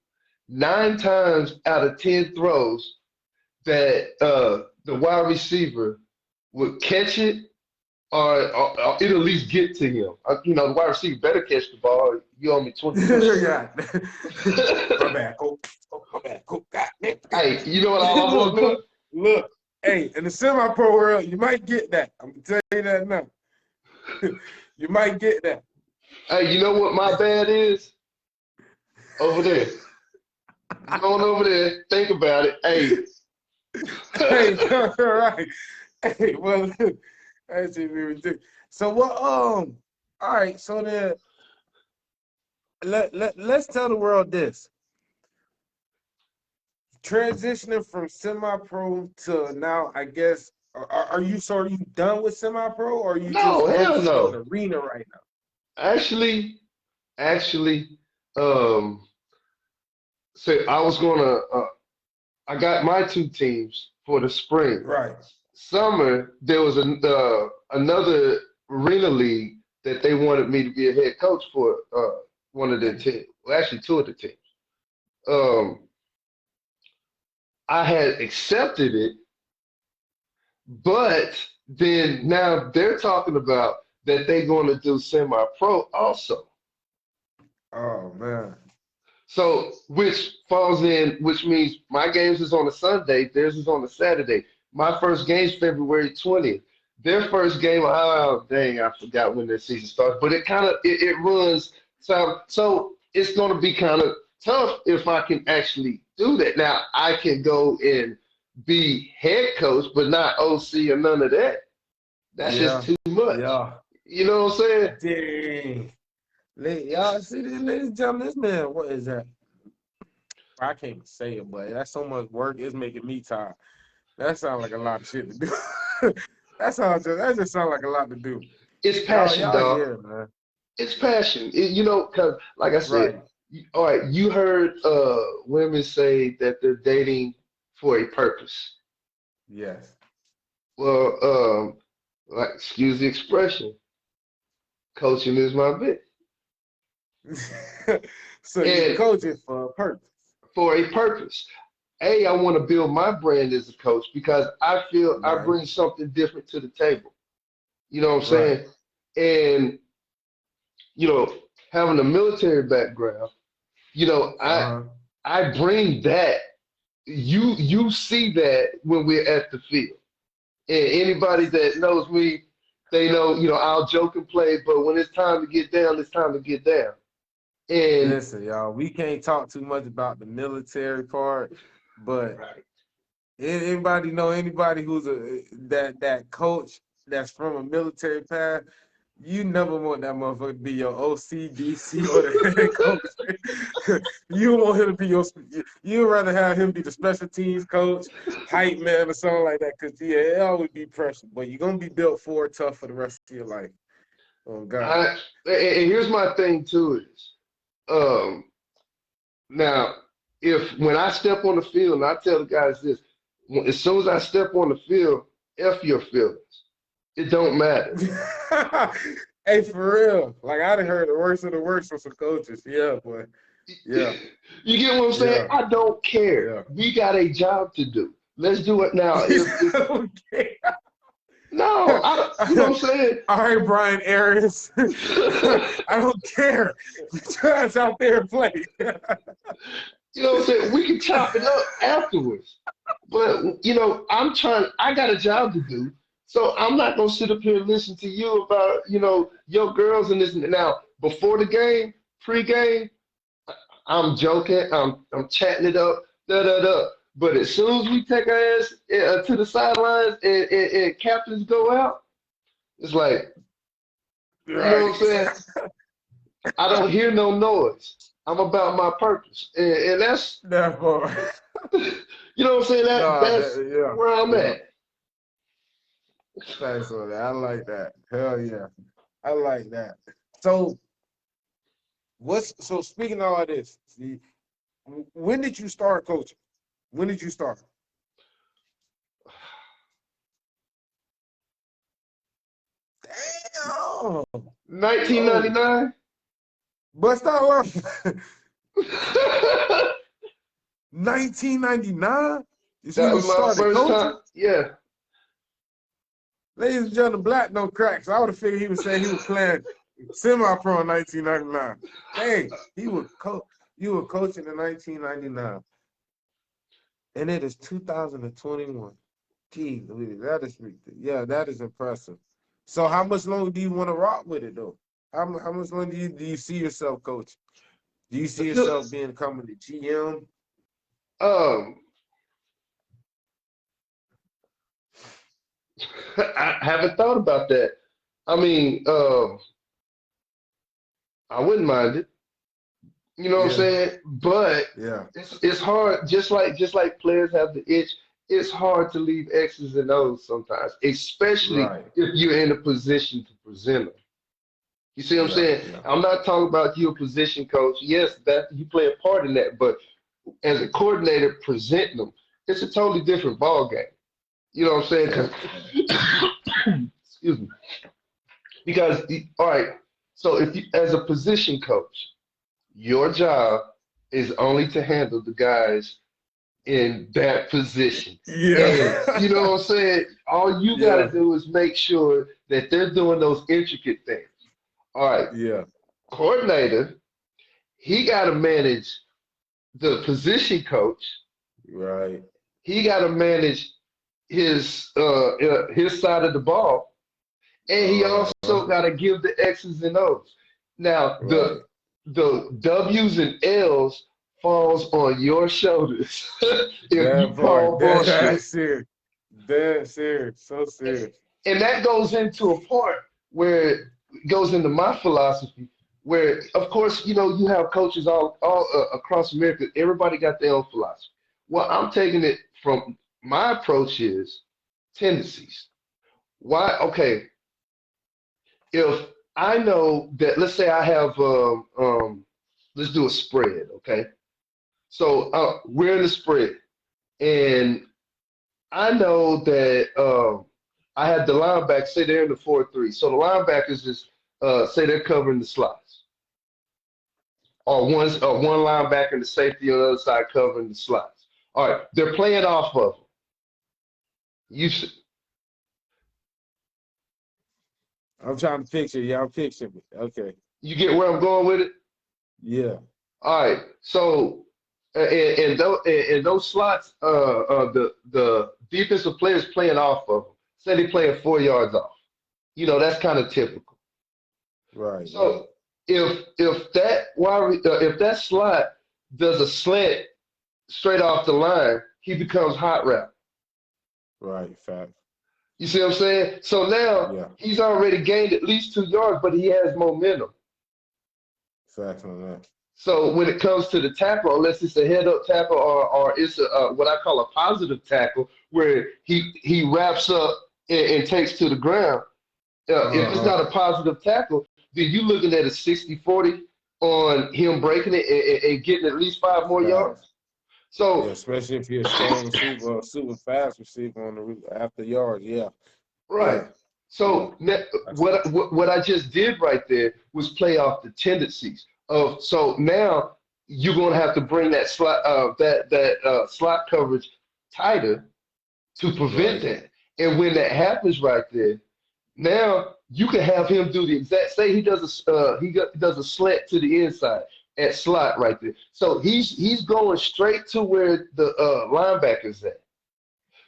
9 times out of 10 throws that the wide receiver would catch it or it'll at least get to him. The wide receiver better catch the ball. You owe me 20 cents. Yeah. My bad, coach. Oh, my bad, coach. God damn. Hey, you know what I'm look, gonna do? look, look. Hey, in the semi-pro world, you might get that. I'm gonna tell you that now. You might get that. Hey, you know what my bad is? Over there. Going over there, think about it. Hey. Hey, all right. Hey, well, look, that's just ridiculous. So what? All right. So then, let's tell the world this: transitioning from semi-pro to now, I guess. Are you so? Are you done with semi-pro, or are you No, just hell focusing on no. arena right now? Actually, actually, um, so I was gonna I got my 2 teams for the spring. Right. Summer, there was another arena league that they wanted me to be a head coach for one of their teams. Well, actually, 2 of the teams. Um, I had accepted it, but then now they're talking about that they're going to do semi-pro also. Oh man. So, which falls in, which means my games is on a Sunday, theirs is on a Saturday. My first game's February 20th. Their first game, oh dang, I forgot when their season starts, but it runs. So it's gonna be kind of tough if I can actually do that. Now I can go and be head coach, but not OC or none of that. That's just Yeah. too much. Yeah. You know what I'm saying? Dang. Y'all see this, ladies and gentlemen, this man, what is that? I can't even say it, but that's so much work. It's making me tired. That sounds like a lot of shit to do. That just sounds like a lot to do. It's Y'all, passion, y'all dog. here, man. It's passion. Because like I said, Right. all right, you heard women say that they're dating for a purpose. Yes. Well, like excuse the expression, coaching is my bit, So you and coach it for a purpose. for a purpose. A, I want to build my brand as a coach because I feel I Right. bring something different to the table. You know what I'm Right. saying? And you know, having a military background, you know, I Uh-huh. I bring that. You see that when we're at the field. And anybody that knows me, they know, I'll joke and play, but when it's time to get down, it's time to get down. And Listen, y'all, we can't talk too much about the military part, but right, anybody know anybody who's that coach that's from a military past? You never want that motherfucker to be your OC, DC, or the head coach. You want him to be you'd rather have him be the special teams coach, hype man, or something like that. Because, yeah, it always be pressure. But you're going to be built for it tough for the rest of your life. Oh, God. And here's my thing too is, um, now if when I step on the field, and I tell the guys this, as soon as I step on the field, F your feelings. It don't matter. Hey, for real. Like, I done heard the worst of the worst from some coaches. Yeah, boy. Yeah, You get what I'm saying? yeah, I don't care. yeah. We got a job to do. Let's do it now. If Okay. no, you know what I'm saying? All right, Brian Arias. I don't care. Get your ass out there and play. You know what I'm saying? We can chop it up afterwards. But I got a job to do. So I'm not gonna sit up here and listen to you about, your girls and this and that. Now, before the game, pre-game, I'm joking, I'm chatting it up, da da da. But as soon as we take our ass to the sidelines and captains go out, it's like, you know what I'm saying? I don't hear no noise. I'm about my purpose, and that's That boy. you know what I'm saying. That's Yeah, where I'm yeah. at. Thanks for that. I like that. Hell yeah. I like that. So so speaking of all this, see, when did you start coaching? When did you start? Damn. Oh, 1999. bust out laughing. 1999? You see, That you was my started first coaching? time. Yeah. Ladies and gentlemen, Black no cracks. I would have figured he was saying he was playing semi-pro in 1999. Hey, you were coaching in 1999. And it is 2021. Gee, that is yeah, that is impressive. So how much longer do you want to rock with it though? How much longer do you see yourself coaching? Do you see yourself becoming the GM? Um, I haven't thought about that. I mean, I wouldn't mind it. You know what I'm Yeah, saying? But yeah, it's hard. Just like players have the itch. It's hard to leave X's and O's sometimes, especially right. if you're in a position to present them. You see what I'm Yeah, saying? yeah. I'm not talking about you a position coach. Yes, that you play a part in that, but as a coordinator presenting them, it's a totally different ball game. You know what I'm saying? Yeah, 'Cause- excuse me. Because all right, so if you as a position coach, your job is only to handle the guys in that position. And yeah. you know what I'm saying? All you got to Yeah, do is make sure that they're doing those intricate things. All right, yeah, coordinator, he got to manage the position coach. right, He got to manage his side of the ball, and he uh-huh, also got to give the X's and O's. Now, the right. the W's and L's falls on your shoulders if you That part, call bullshit. that's serious. Dead serious, so serious. And that goes into a part where it goes into my philosophy, where of course you have coaches all across America. Everybody got their own philosophy. Well, I'm taking it from my approach is tendencies. Why? Okay, if I know that, let's say I have, let's do a spread. Okay, so we're in the spread, and I know that I had the linebackers say they're in the 4-3. So the linebackers is say they're covering the slots, or one linebacker and the safety on the other side covering the slots. All right, they're playing off of them. You I'm trying to picture, y'all picture me. Okay. you get where I'm going with it? Yeah. All right. So and those slots, the defensive players playing off of them. Say they playing 4 yards off. That's kind of typical. Right, right, So if that slot does a slant straight off the line, he becomes hot route. right. Fact. You see what I'm saying? So now Yeah. he's already gained at least 2 yards, but he has momentum. Facts on that. So when it comes to the tackle, unless it's a head up tackle or it's what I call a positive tackle, where he wraps up and takes to the ground. If it's Uh-huh. not a positive tackle, then you're looking at a 60-40 on him breaking it and getting at least 5 more yards. Facts. Yeah, So, especially if you're a strong receiver, super fast receiver on the after yards. Yeah. right. Yeah. Yeah. So That's what I just did right there was play off the tendencies of. So now you're going to have to bring that slot coverage tighter to prevent right. that. And when that happens right there, now you can have him do the exact. Say he does does a slant to the inside at slot right there. So he's going straight to where the linebacker's at.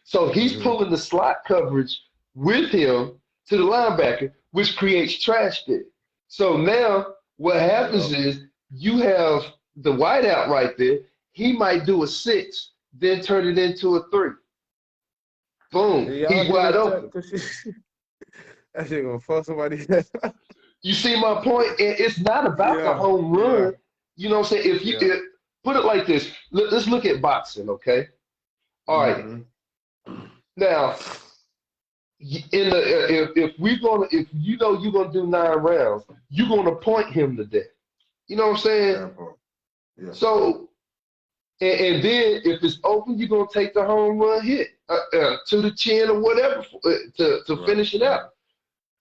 So he's Mm-hmm. pulling the slot coverage with him to the linebacker, which creates trash there. So now what happens Yep. is you have the wideout right there. He might do a 6, then turn it into a 3. Boom, Did y'all he's hear wide this open. technical shit? That shit gonna fuck somebody. You see my point? It's not about the Yeah. home Yeah. run. You know what I'm saying? Yeah. Put it like this, let's look at boxing, okay? All right. Mm-hmm. Now, in the if you know you're gonna do 9 rounds, you're gonna point him to death. You know what I'm saying? That part. Yeah. So, and then if it's open, you're gonna take the home run hit to the chin or whatever to Right. finish it Right. out.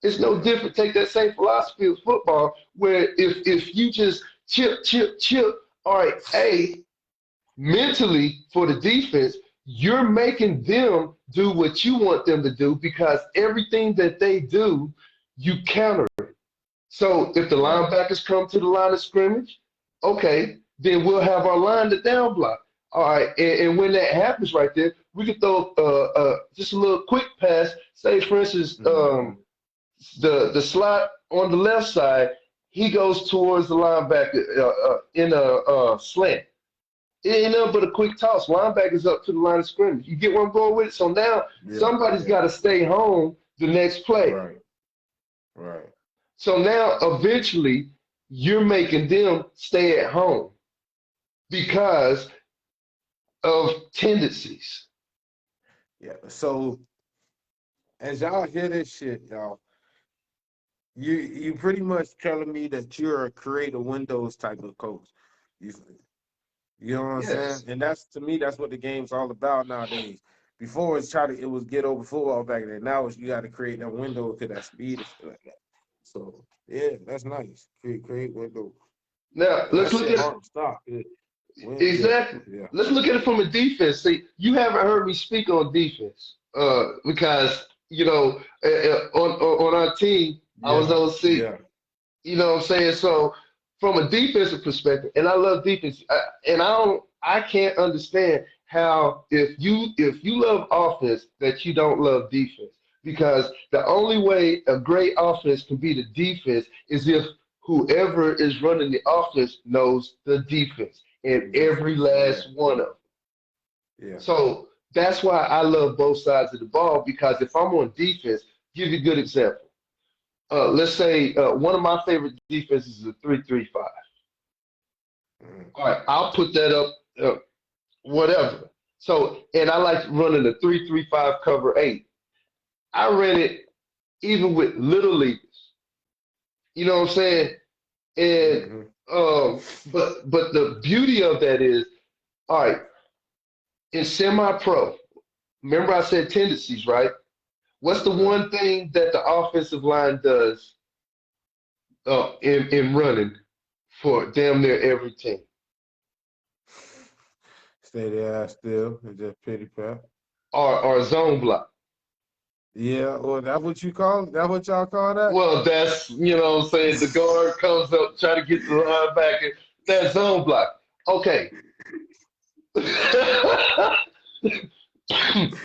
It's no Yeah. different. Take that same philosophy of football, where if you just chip, all right, mentally for the defense, you're making them do what you want them to do because everything that they do, you counter it. So if the Right. linebackers come to the line of scrimmage, okay, then we'll have our line to down block. All right, and when that happens right there, we can throw just a little quick pass. Say, for instance, Mm-hmm. the slot on the left side, he goes towards the linebacker in a slant. It ain't nothing but a quick toss. Linebackers up to the line of scrimmage. You get where I'm going with it? So now Yeah. somebody's Yeah. got to stay home the next play. Right. Right. So now eventually you're making them stay at home because of tendencies. Yeah. So as y'all hear this shit, y'all, you pretty much telling me that you're a create a windows type of coach. You you know what I'm saying? Yes. And that's to me, that's what the game's all about nowadays. Before it was get over football back then. Now it's you got to create that window to that speed and shit like that. So yeah, that's nice. Create window. Now Cause let's that look shit at it. hard to stop. Yeah, Exactly. yeah, Let's look at it from a defense. See, you haven't heard me speak on defense, because on our team, I was yeah, OC. yeah, You know what I'm saying? So from a defensive perspective, and I love defense, and I can't understand how if you love offense that you don't love defense because the only way a great offense can be the defense is if whoever is running the offense knows the defense and every defense. Yeah, last one of them. yeah. So that's why I love both sides of the ball because if I'm on defense, give you a good example. Let's say one of my favorite defenses is a 3-3-5. Mm, All right, I'll put that up, whatever. So, and I like running a 3-3-5 cover 8. I ran it even with little leaguers. You know what I'm saying? And mm-hmm. but the beauty of that is, all right, in semi-pro, remember I said tendencies, right? What's the Right. one thing that the offensive line does in running for damn near every team? Stay their ass still and just pity pat. Or zone block. Yeah, or that what you call? That what y'all call that? Well, that's, what I'm saying, the guard comes up, try to get the linebacker. That zone block. Okay.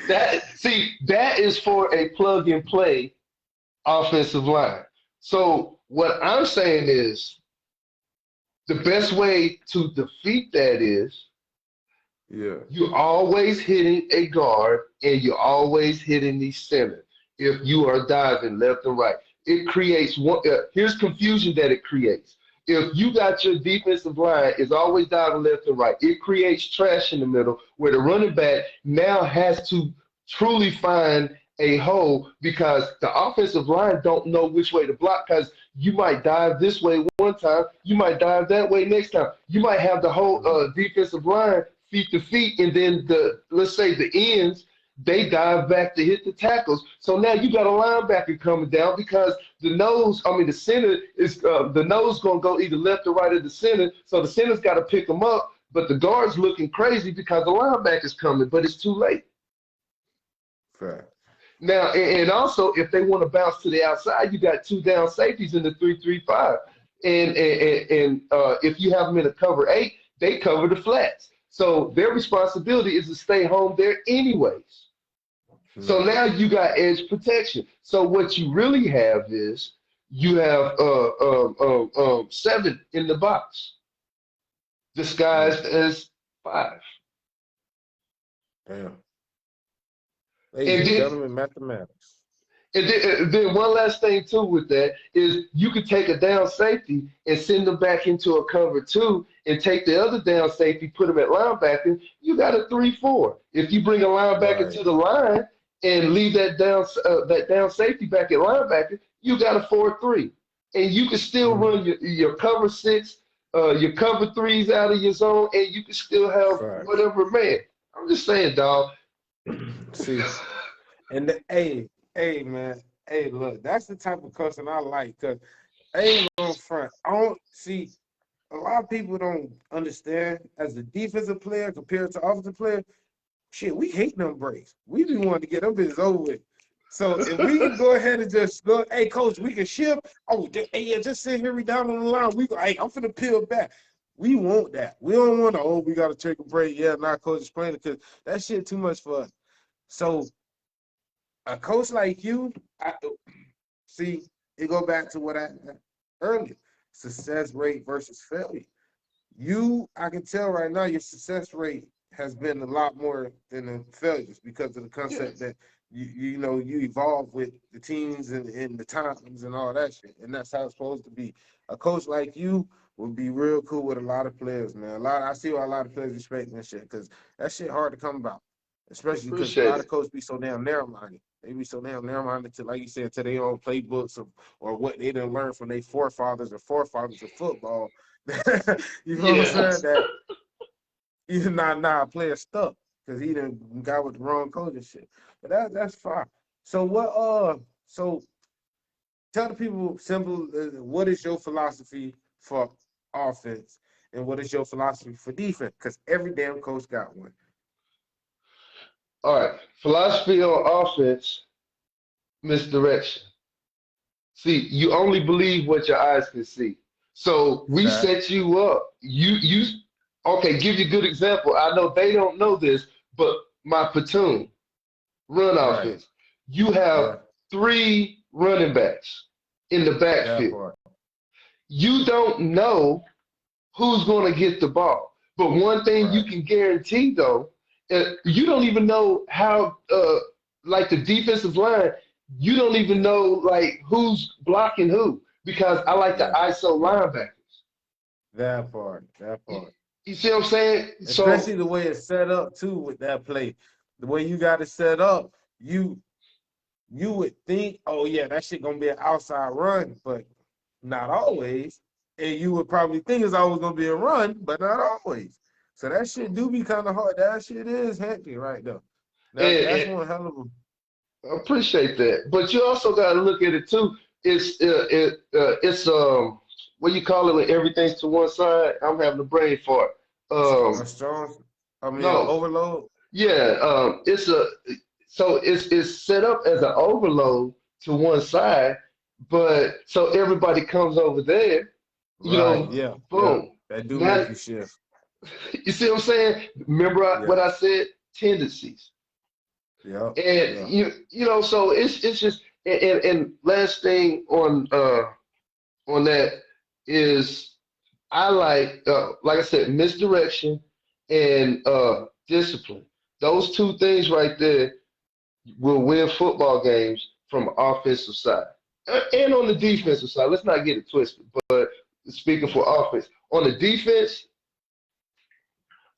That is for a plug and play offensive line. So what I'm saying is the best way to defeat that is Yeah. you're always hitting a guard and you're always hitting the center. if you are diving left and right. It creates one. Here's confusion that it creates. If you got your defensive line is always diving left and right, it creates trash in the middle where the running back now has to truly find a hole because the offensive line don't know which way to block because you might dive this way one time, you might dive that way next time. You might have the whole defensive line feet to feet, and then let's say the ends they dive back to hit the tackles. So now you got a linebacker coming down because the center is the nose gonna go either left or right of the center. So the center's got to pick them up, but the guard's looking crazy because the linebacker's coming, but it's too late. Fair. Now, and also, if they want to bounce to the outside, you got two down safeties in the 3-3-5. And if you have them in a cover 8, they cover the flats. So their responsibility is to stay home there anyways. So now you got edge protection. So what you really have is you have 7 in the box, disguised as 5. Damn. Ladies and gentlemen, mathematics. And then one last thing too with that is you could take a down safety and send them back into a cover 2 and take the other down safety, put them at linebacker. You got a 3-4. If you bring a linebacker to the line and leave that down safety back at linebacker, you got a 4-3. And you can still run your cover 6, your cover 3s out of your zone, and you can still have whatever man. I'm just saying, dog. See, and hey, man, hey, look, that's the type of cussing I like. Cause I ain't on front. I don't see a lot of people don't understand as a defensive player compared to offensive player. Shit, we hate them breaks. We be wanting to get them business over with. So if we can go ahead and just go, hey, coach, we can shift. Oh, hey, yeah, just sit here, we down on the line. We go, hey, I'm finna peel back. We want that. We don't want to, we got to take a break. Yeah, now coach is playing because that shit too much for us. So a coach like you, see, it go back to what I earlier, success rate versus failure. I can tell right now your success rate has been a lot more than the failures because of the concept that you evolve with the teams and the times and all that shit, and that's how it's supposed to be. A coach like you would be real cool with a lot of players, man. I see why a lot of players respect that shit because that shit hard to come about, especially because a lot of coaches be so damn narrow-minded. They be so damn narrow-minded to, like you said, to their own playbooks or what they didn't learn from their forefathers of football. You know what I'm saying? That even not a player stuck because he done got with the wrong coach and shit. But that's fine. So so tell the people simple, what is your philosophy for offense and what is your philosophy for defense? Because every damn coach got one. All right. Philosophy on offense, misdirection. See, you only believe what your eyes can see. So we set you up. Okay, give you a good example. I know they don't know this, but my platoon, run offense. You have 3 running backs in the backfield. You don't know who's going to get the ball. But one thing you can guarantee, though, you don't even know how, like the defensive line, you don't even know, like, who's blocking who. Because I like the ISO linebackers. That part. You see what I'm saying? Especially the way it's set up, too, with that play. The way you got it set up, you would think, oh, yeah, that shit going to be an outside run, but not always. And you would probably think it's always going to be a run, but not always. So that shit do be kind of hard. That shit is hectic right there. That's one hell of a... I appreciate that. But you also got to look at it, too. It's what you call it when everything's to one side? I'm having a brain fart. Overload? Yeah, it's set up as an overload to one side, but so everybody comes over there, boom. Yeah. That do make you shift. You see what I'm saying? Remember what I said? Tendencies. Yeah. And so it's just and last thing on that is I like I said, misdirection and discipline. Those 2 things right there will win football games from an offensive side and on the defensive side. Let's not get it twisted. But speaking for offense, on the defense,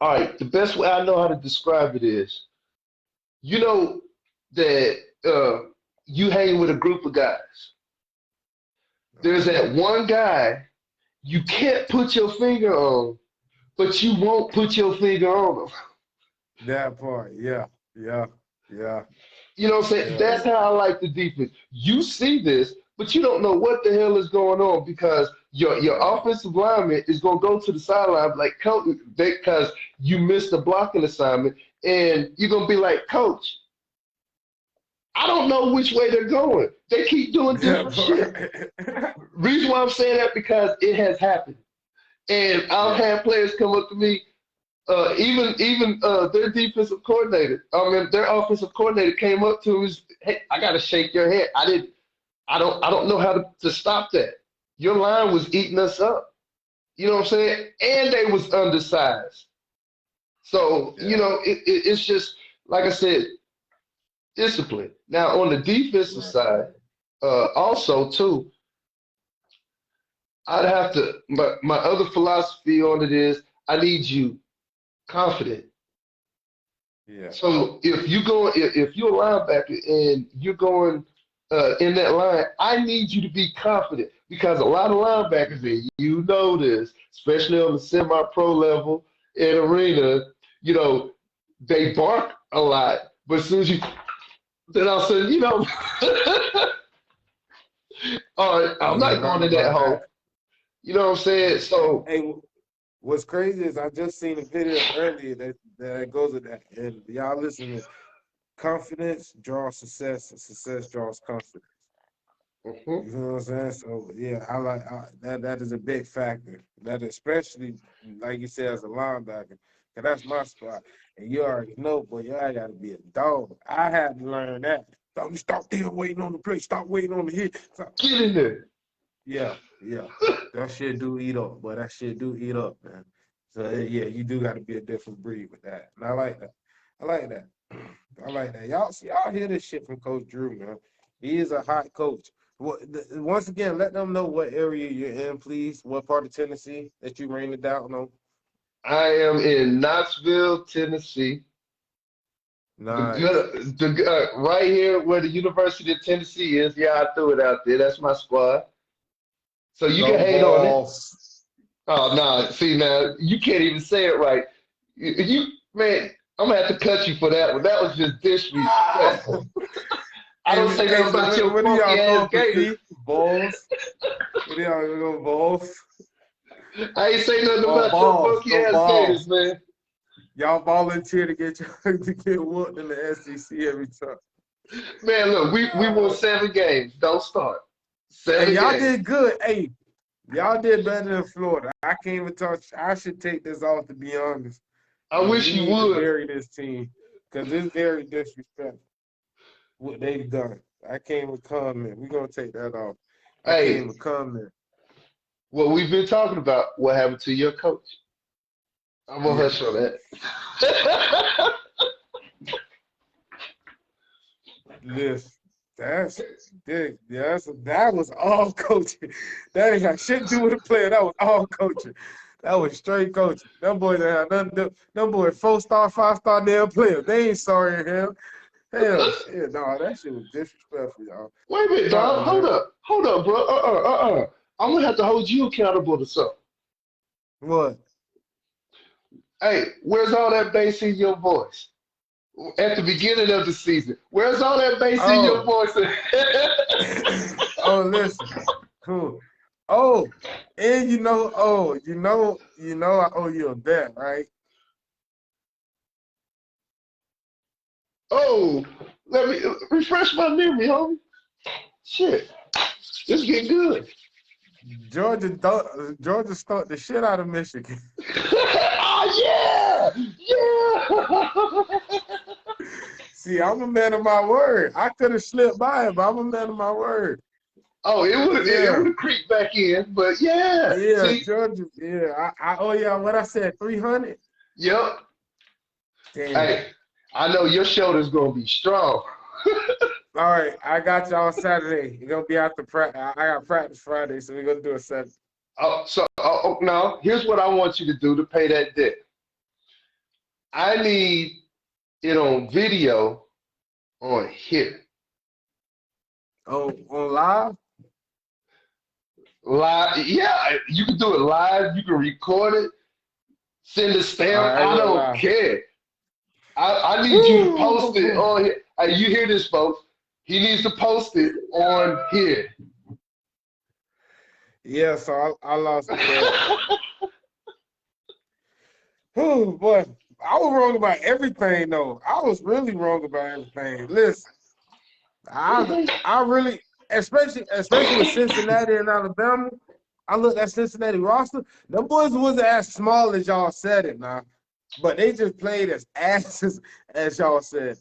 all right, the best way I know how to describe it is, you know that you hang with a group of guys. There's that one guy you can't put your finger on, but you won't put your finger on them. That part, yeah, yeah, yeah, You know what I'm saying? yeah. That's how I like the defense. You see this, but you don't know what the hell is going on because your offensive lineman is gonna go to the sideline like coach because you missed a blocking assignment, and you're gonna be like, Coach, I don't know which way they're going. They keep doing That different shit. part. Reason why I'm saying that because it has happened. And I've Yeah. had players come up to me, even their defensive coordinator, I mean their offensive coordinator came up to him, hey, I gotta shake your head. I don't know how to stop that. Your line was eating us up. You know what I'm saying? And they was undersized. So, Yeah. it's just like I said, discipline. Now on the defensive Right. side, also too, I'd have to my other philosophy on it is I need you confident. Yeah. So if you're a linebacker and you're going in that line, I need you to be confident because a lot of linebackers, and you know this, especially on the semi-pro level in arena, they bark a lot, but as soon as you, then all of a sudden, all right, I'm You're not right going in that about that. hole. You know what I'm saying? So, Hey, what's crazy is I just seen a video earlier that goes with that. And y'all listen to confidence draws success, and success draws confidence. mhm. You know what I'm saying? So yeah, that. That is a big factor. That especially, like you said, as a linebacker, 'cause that's my spot. And you already know, boy, y'all got to be a dog. I had to learn that. Don't stop there waiting on the play. Stop waiting on the hit. Stop. Get in there. Yeah, yeah. That shit do eat up, but that shit do eat up, man. So yeah, you do got to be a different breed with that. And I like that. I like that. I like that. Y'all hear this shit from Coach Drew, man. He is a hot coach. Once again, let them know what area you're in, please. What part of Tennessee that you rained it down on. I am in Knoxville, Tennessee. Nice. Right here where the University of Tennessee is. Yeah, I threw it out there. That's my squad. So you can Go hate on it. balls. Oh no, see now you can't even say it right. Man, I'm gonna have to cut you for that one. That was just disrespectful. I don't say Hey, nothing so about your what are funky y'all ass going for, Gators. D? Balls? What are y'all going balls? I ain't say nothing Oh, about your balls. funky Go ass Gators, balls. man. Y'all volunteer to get to get whooped in the SEC every time. Man, look, we won 7 games. Don't start. Hey, Seven y'all games. did good. Hey, y'all did better than Florida. I can't even touch. I should take this off to be honest. I We wish you need to would. bury this team because it's very disrespectful what they've done. I can't even comment. We're gonna take that off. I can't Hey, even comment. what we've been talking about, what happened to your coach? I'm gonna Yeah. hush on that. Listen, that's big. That was all coaching. That ain't got shit to do with the player. That was all coaching. That was straight coaching. Them boys ain't had nothing to do. Them boys 4-star, 5-star damn players. They ain't sorry in him. Hell shit, no, that shit was disrespectful, y'all. Wait a minute, Nah, dog. man. Hold up, bro. I'm gonna have to hold you accountable to something. What? Hey, where's all that bass in your voice? At the beginning of the season, where's all that bass in your Oh. voice? Oh, listen. Cool. Oh, and I owe you a bet, right? Oh, let me refresh my memory, homie. Shit, this getting good. Georgia stuck the shit out of Michigan. Oh yeah, yeah. See, I'm a man of my word. I could have slipped by it, but I'm a man of my word. Oh, it would Yeah. have creeped back in, but yeah. Yeah, See, Georgia. Yeah. I owe y'all what I said, 300? yep. Damn. Hey, I know your shoulder's gonna be strong. All right, I got you on Saturday. You're gonna be out the practice. I got practice Friday, so we're gonna do a Saturday. Now here's what I want you to do to pay that debt. I need it on video on here. On live? Live, yeah, you can do it live, you can record it, send a All stamp. right, I I go don't live. care. I need you to post it Woo! on here. Hey, you hear this, folks? He needs to post it on here. Yeah, so I lost the bet. Oh boy, I was wrong about everything though. I was really wrong about everything. Listen, I really, especially with Cincinnati and Alabama. I looked at Cincinnati roster. Them boys wasn't as small as y'all said it now, but they just played as asses as y'all said.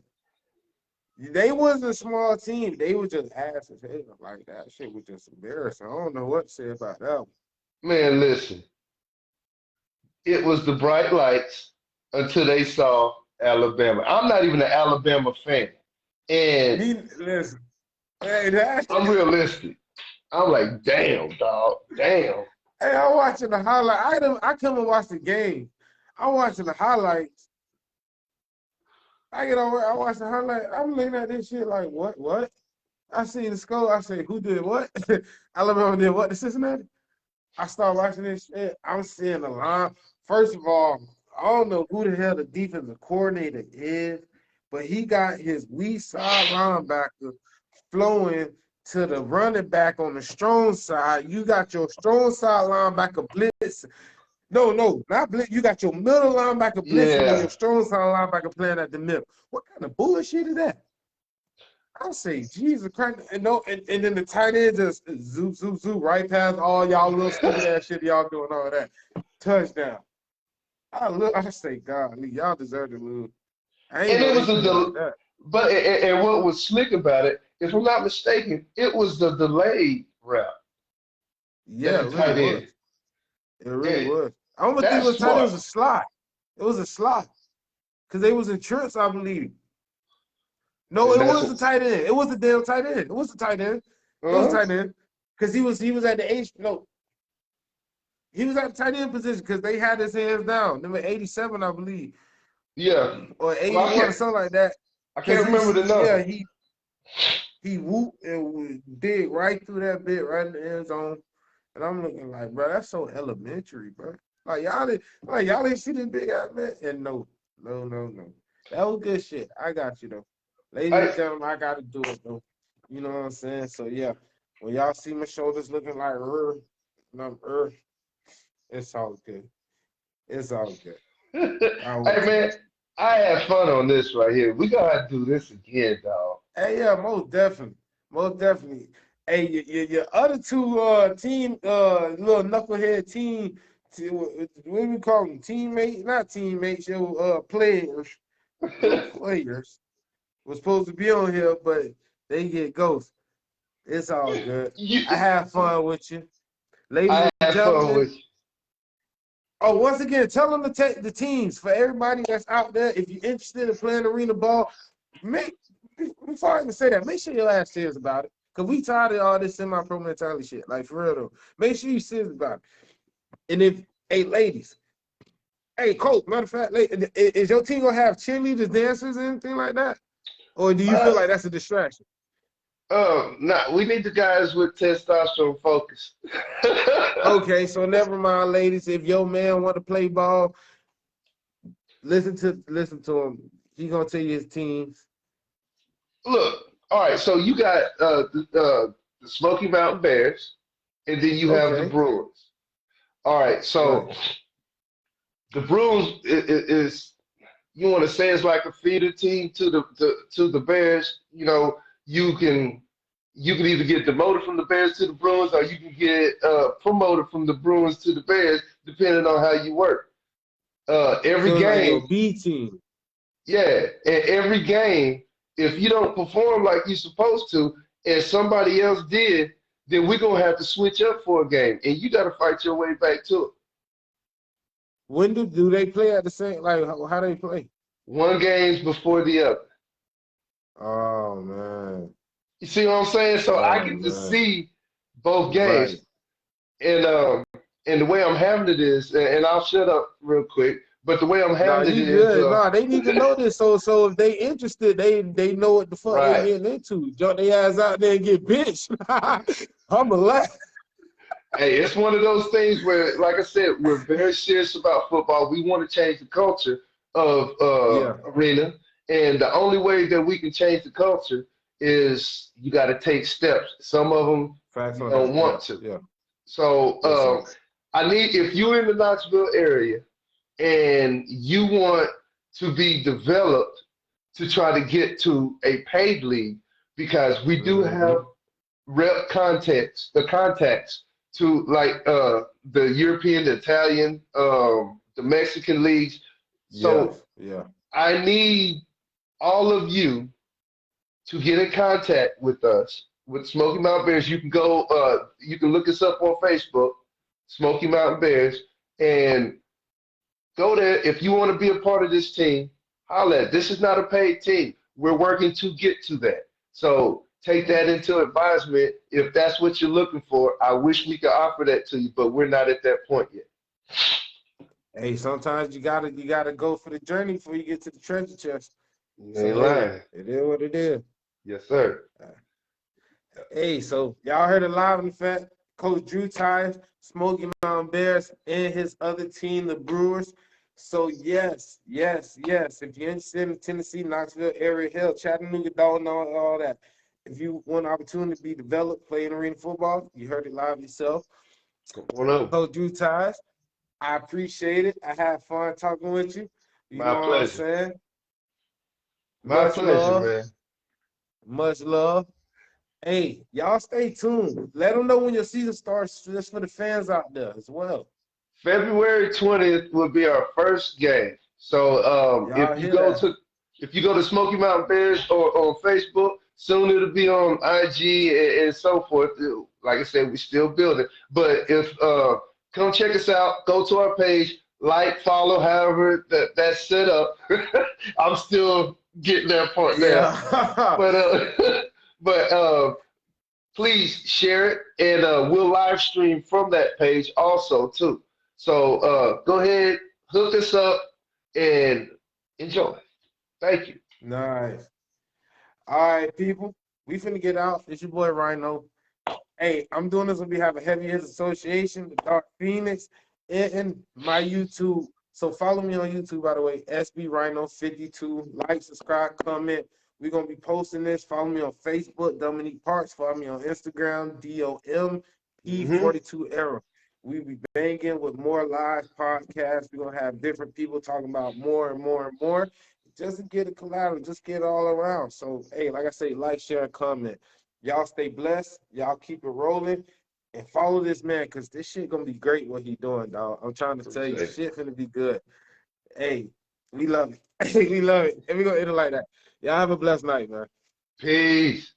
They wasn't a small team. They were just asses. Like that shit was just embarrassing. I don't know what to say about that one. Man, listen, it was the bright lights until they saw Alabama. I'm not even an Alabama fan, and Listen, hey, that. I'm realistic. I'm like, damn, dog, damn. Hey, I'm watching the highlight. I come and watch the game. I'm watching the highlights. I get over. I watch the highlight. I'm looking at this shit like, what? What? I see the score. I say, who did what? Alabama did what to Cincinnati? I start watching this shit. I'm seeing the line. First of all, I don't know who the hell the defensive coordinator is, but he got his weak side linebacker flowing to the running back on the strong side. You got your strong side linebacker blitz. No, not blitz. You got your middle linebacker blitzing when Yeah, your strong side linebacker playing at the middle. What kind of bullshit is that? I say, Jesus Christ, and then the tight end just zoop, zoop, zoop right past all y'all little stupid ass shit y'all doing all that. Touchdown. I say, God, y'all deserve to lose. I ain't and know it they was play like that. but and what was slick about it, if I'm not mistaken, it was the delayed route that Yeah, the it really tight end. was. It really And was. I don't think it that's was tight. It was smart. a slot. It was a slot because they was in trips, I believe. No, And it that's was the what. tight end. It was the damn tight end. It was the tight end. It was Uh-huh. tight end because he was at the age. No, he was at the tight end position because they had his hands down. Number 87, I believe, Yeah. or Well, 81 or something like that. I Because can't remember the number. he whooped and dig right through that bit right in the end zone. And I'm looking like, bro, that's so elementary, bro. Y'all didn't see this big ass man. And no. That was good shit. I got you though. Ladies I and gentlemen, I gotta do it though. You know what I'm saying? So yeah, when y'all see my shoulders looking like and I'm it's all good. It's all good. I'm Hey with you. man, I had fun on this right here. We gotta do this again, dog. Hey, yeah, most definitely. Most definitely. Hey, your other two team little knucklehead team what do we call them? Teammates, not teammates, your players, your players was supposed to be on here, but they get ghosts. It's all good. You, I have fun with you. Ladies I and had fun gentlemen. with you. Oh, once again, tell them to take the teams for everybody that's out there. If you're interested in playing arena ball, make before I even say that, make sure your ass serious about it. Cause we tired of all this semi-pro mentality shit. Like for real though. Make sure you serious about it. And if hey ladies, hey coach, matter of fact, is your team gonna have cheerleaders, dancers, and anything like that? Or do you feel Uh, like that's a distraction? nah, we need the guys with testosterone focus. Okay, so never mind, ladies. If your man want to play ball, listen to him. He gonna tell you his teams. Look, all right. So you got the Smoky Mountain Bears, and then you have the Okay, Brewers. All right. So right. the Brewers is you want to say it's like a feeder team to the Bears. You know, you can you can either get demoted from the Bears to the Bruins, or you can get promoted from the Bruins to the Bears, depending on how you work. Every So it's like game, your B team. yeah, and every game, if you don't perform like you're supposed to, and somebody else did, then we're gonna have to switch up for a game, and you got to fight your way back to it. When do they play at the same like how they play? One game's before the other. Oh man. You see what I'm saying? So I Oh get to man. see both games. Right. And the way I'm having it is, and I'll shut up real quick, but the way I'm Nah, having it you is good. Nah, they need to know this. So if they interested, they know what the fuck they right. getting into. Jump their ass out there and get bitched. I'm a laugh. Hey, it's one of those things where, like I said, we're very serious about football. We want to change the culture of Yeah. arena, and the only way that we can change the culture is you got to take steps. Some of them Facts you on that. don't Yeah. want to. Yeah. So Yes, sir. I need if you're in the Knoxville area and you want to be developed to try to get to a paid league, because we do have Mm-hmm. rep contacts to like the European, the Italian, the Mexican leagues. Yeah. So Yeah. I need all of you to get in contact with us with Smoky Mountain Bears. You can go, you can look us up on Facebook, Smoky Mountain Bears, and go there. If you want to be a part of this team, holla at. This is not a paid team. We're working to get to that. So take that into advisement. If that's what you're looking for, I wish we could offer that to you, but we're not at that point yet. Hey, sometimes you gotta go for the journey before you get to the treasure chest. You So ain't hey, lying. it is what it is. Yes, sir. Hey, so y'all heard it live in effect. Coach Drew Tyus, Smoky Mountain Bears, and his other team, the Brewers. So yes, yes, yes. If you're interested in Tennessee, Knoxville area, hell, Chattanooga, Dalton, all that. If you want an opportunity to be developed, playing arena football, you heard it live yourself. Come on over. Coach Drew Tyus, I appreciate it. I had fun talking with you. You My know what I'm pleasure. saying? My Much pleasure, love, man. much love. Hey, y'all stay tuned. Let them know when your season starts, just for the fans out there as well. February 20th will be our first game. So Y'all hear that? if you go to Smoky Mountain Bears or on Facebook, soon it'll be on IG and so forth. Like I said, we're still building. But if come check us out, go to our page, like, follow, however that's set up. I'm still getting that part now. Yeah. But but please share it, and we'll live stream from that page also too. So go ahead, hook us up, and enjoy. Thank you. Nice. All right, people. We finna get out. It's your boy Rhino. Hey, I'm doing this on behalf of Heavy Hitters Association, the Dark Phoenix, and my YouTube. So follow me on YouTube, by the way, SB Rhino 52. Like, subscribe, comment. We're gonna be posting this. Follow me on Facebook, Dominique Parks. Follow me on Instagram, Hmm. DOMP42 Era. We be banging with more live podcasts. We're gonna have different people talking about more and more and more. Just to get a collateral, just get it all around. So hey, like I say, like, share, and comment. Y'all stay blessed. Y'all keep it rolling. And follow this man, because this shit gonna be great what he doing, dog. I'm trying to tell you, Appreciate it. shit gonna be good. Hey, we love it. Hey, we love it. And we gonna end it like that. Y'all have a blessed night, man. Peace.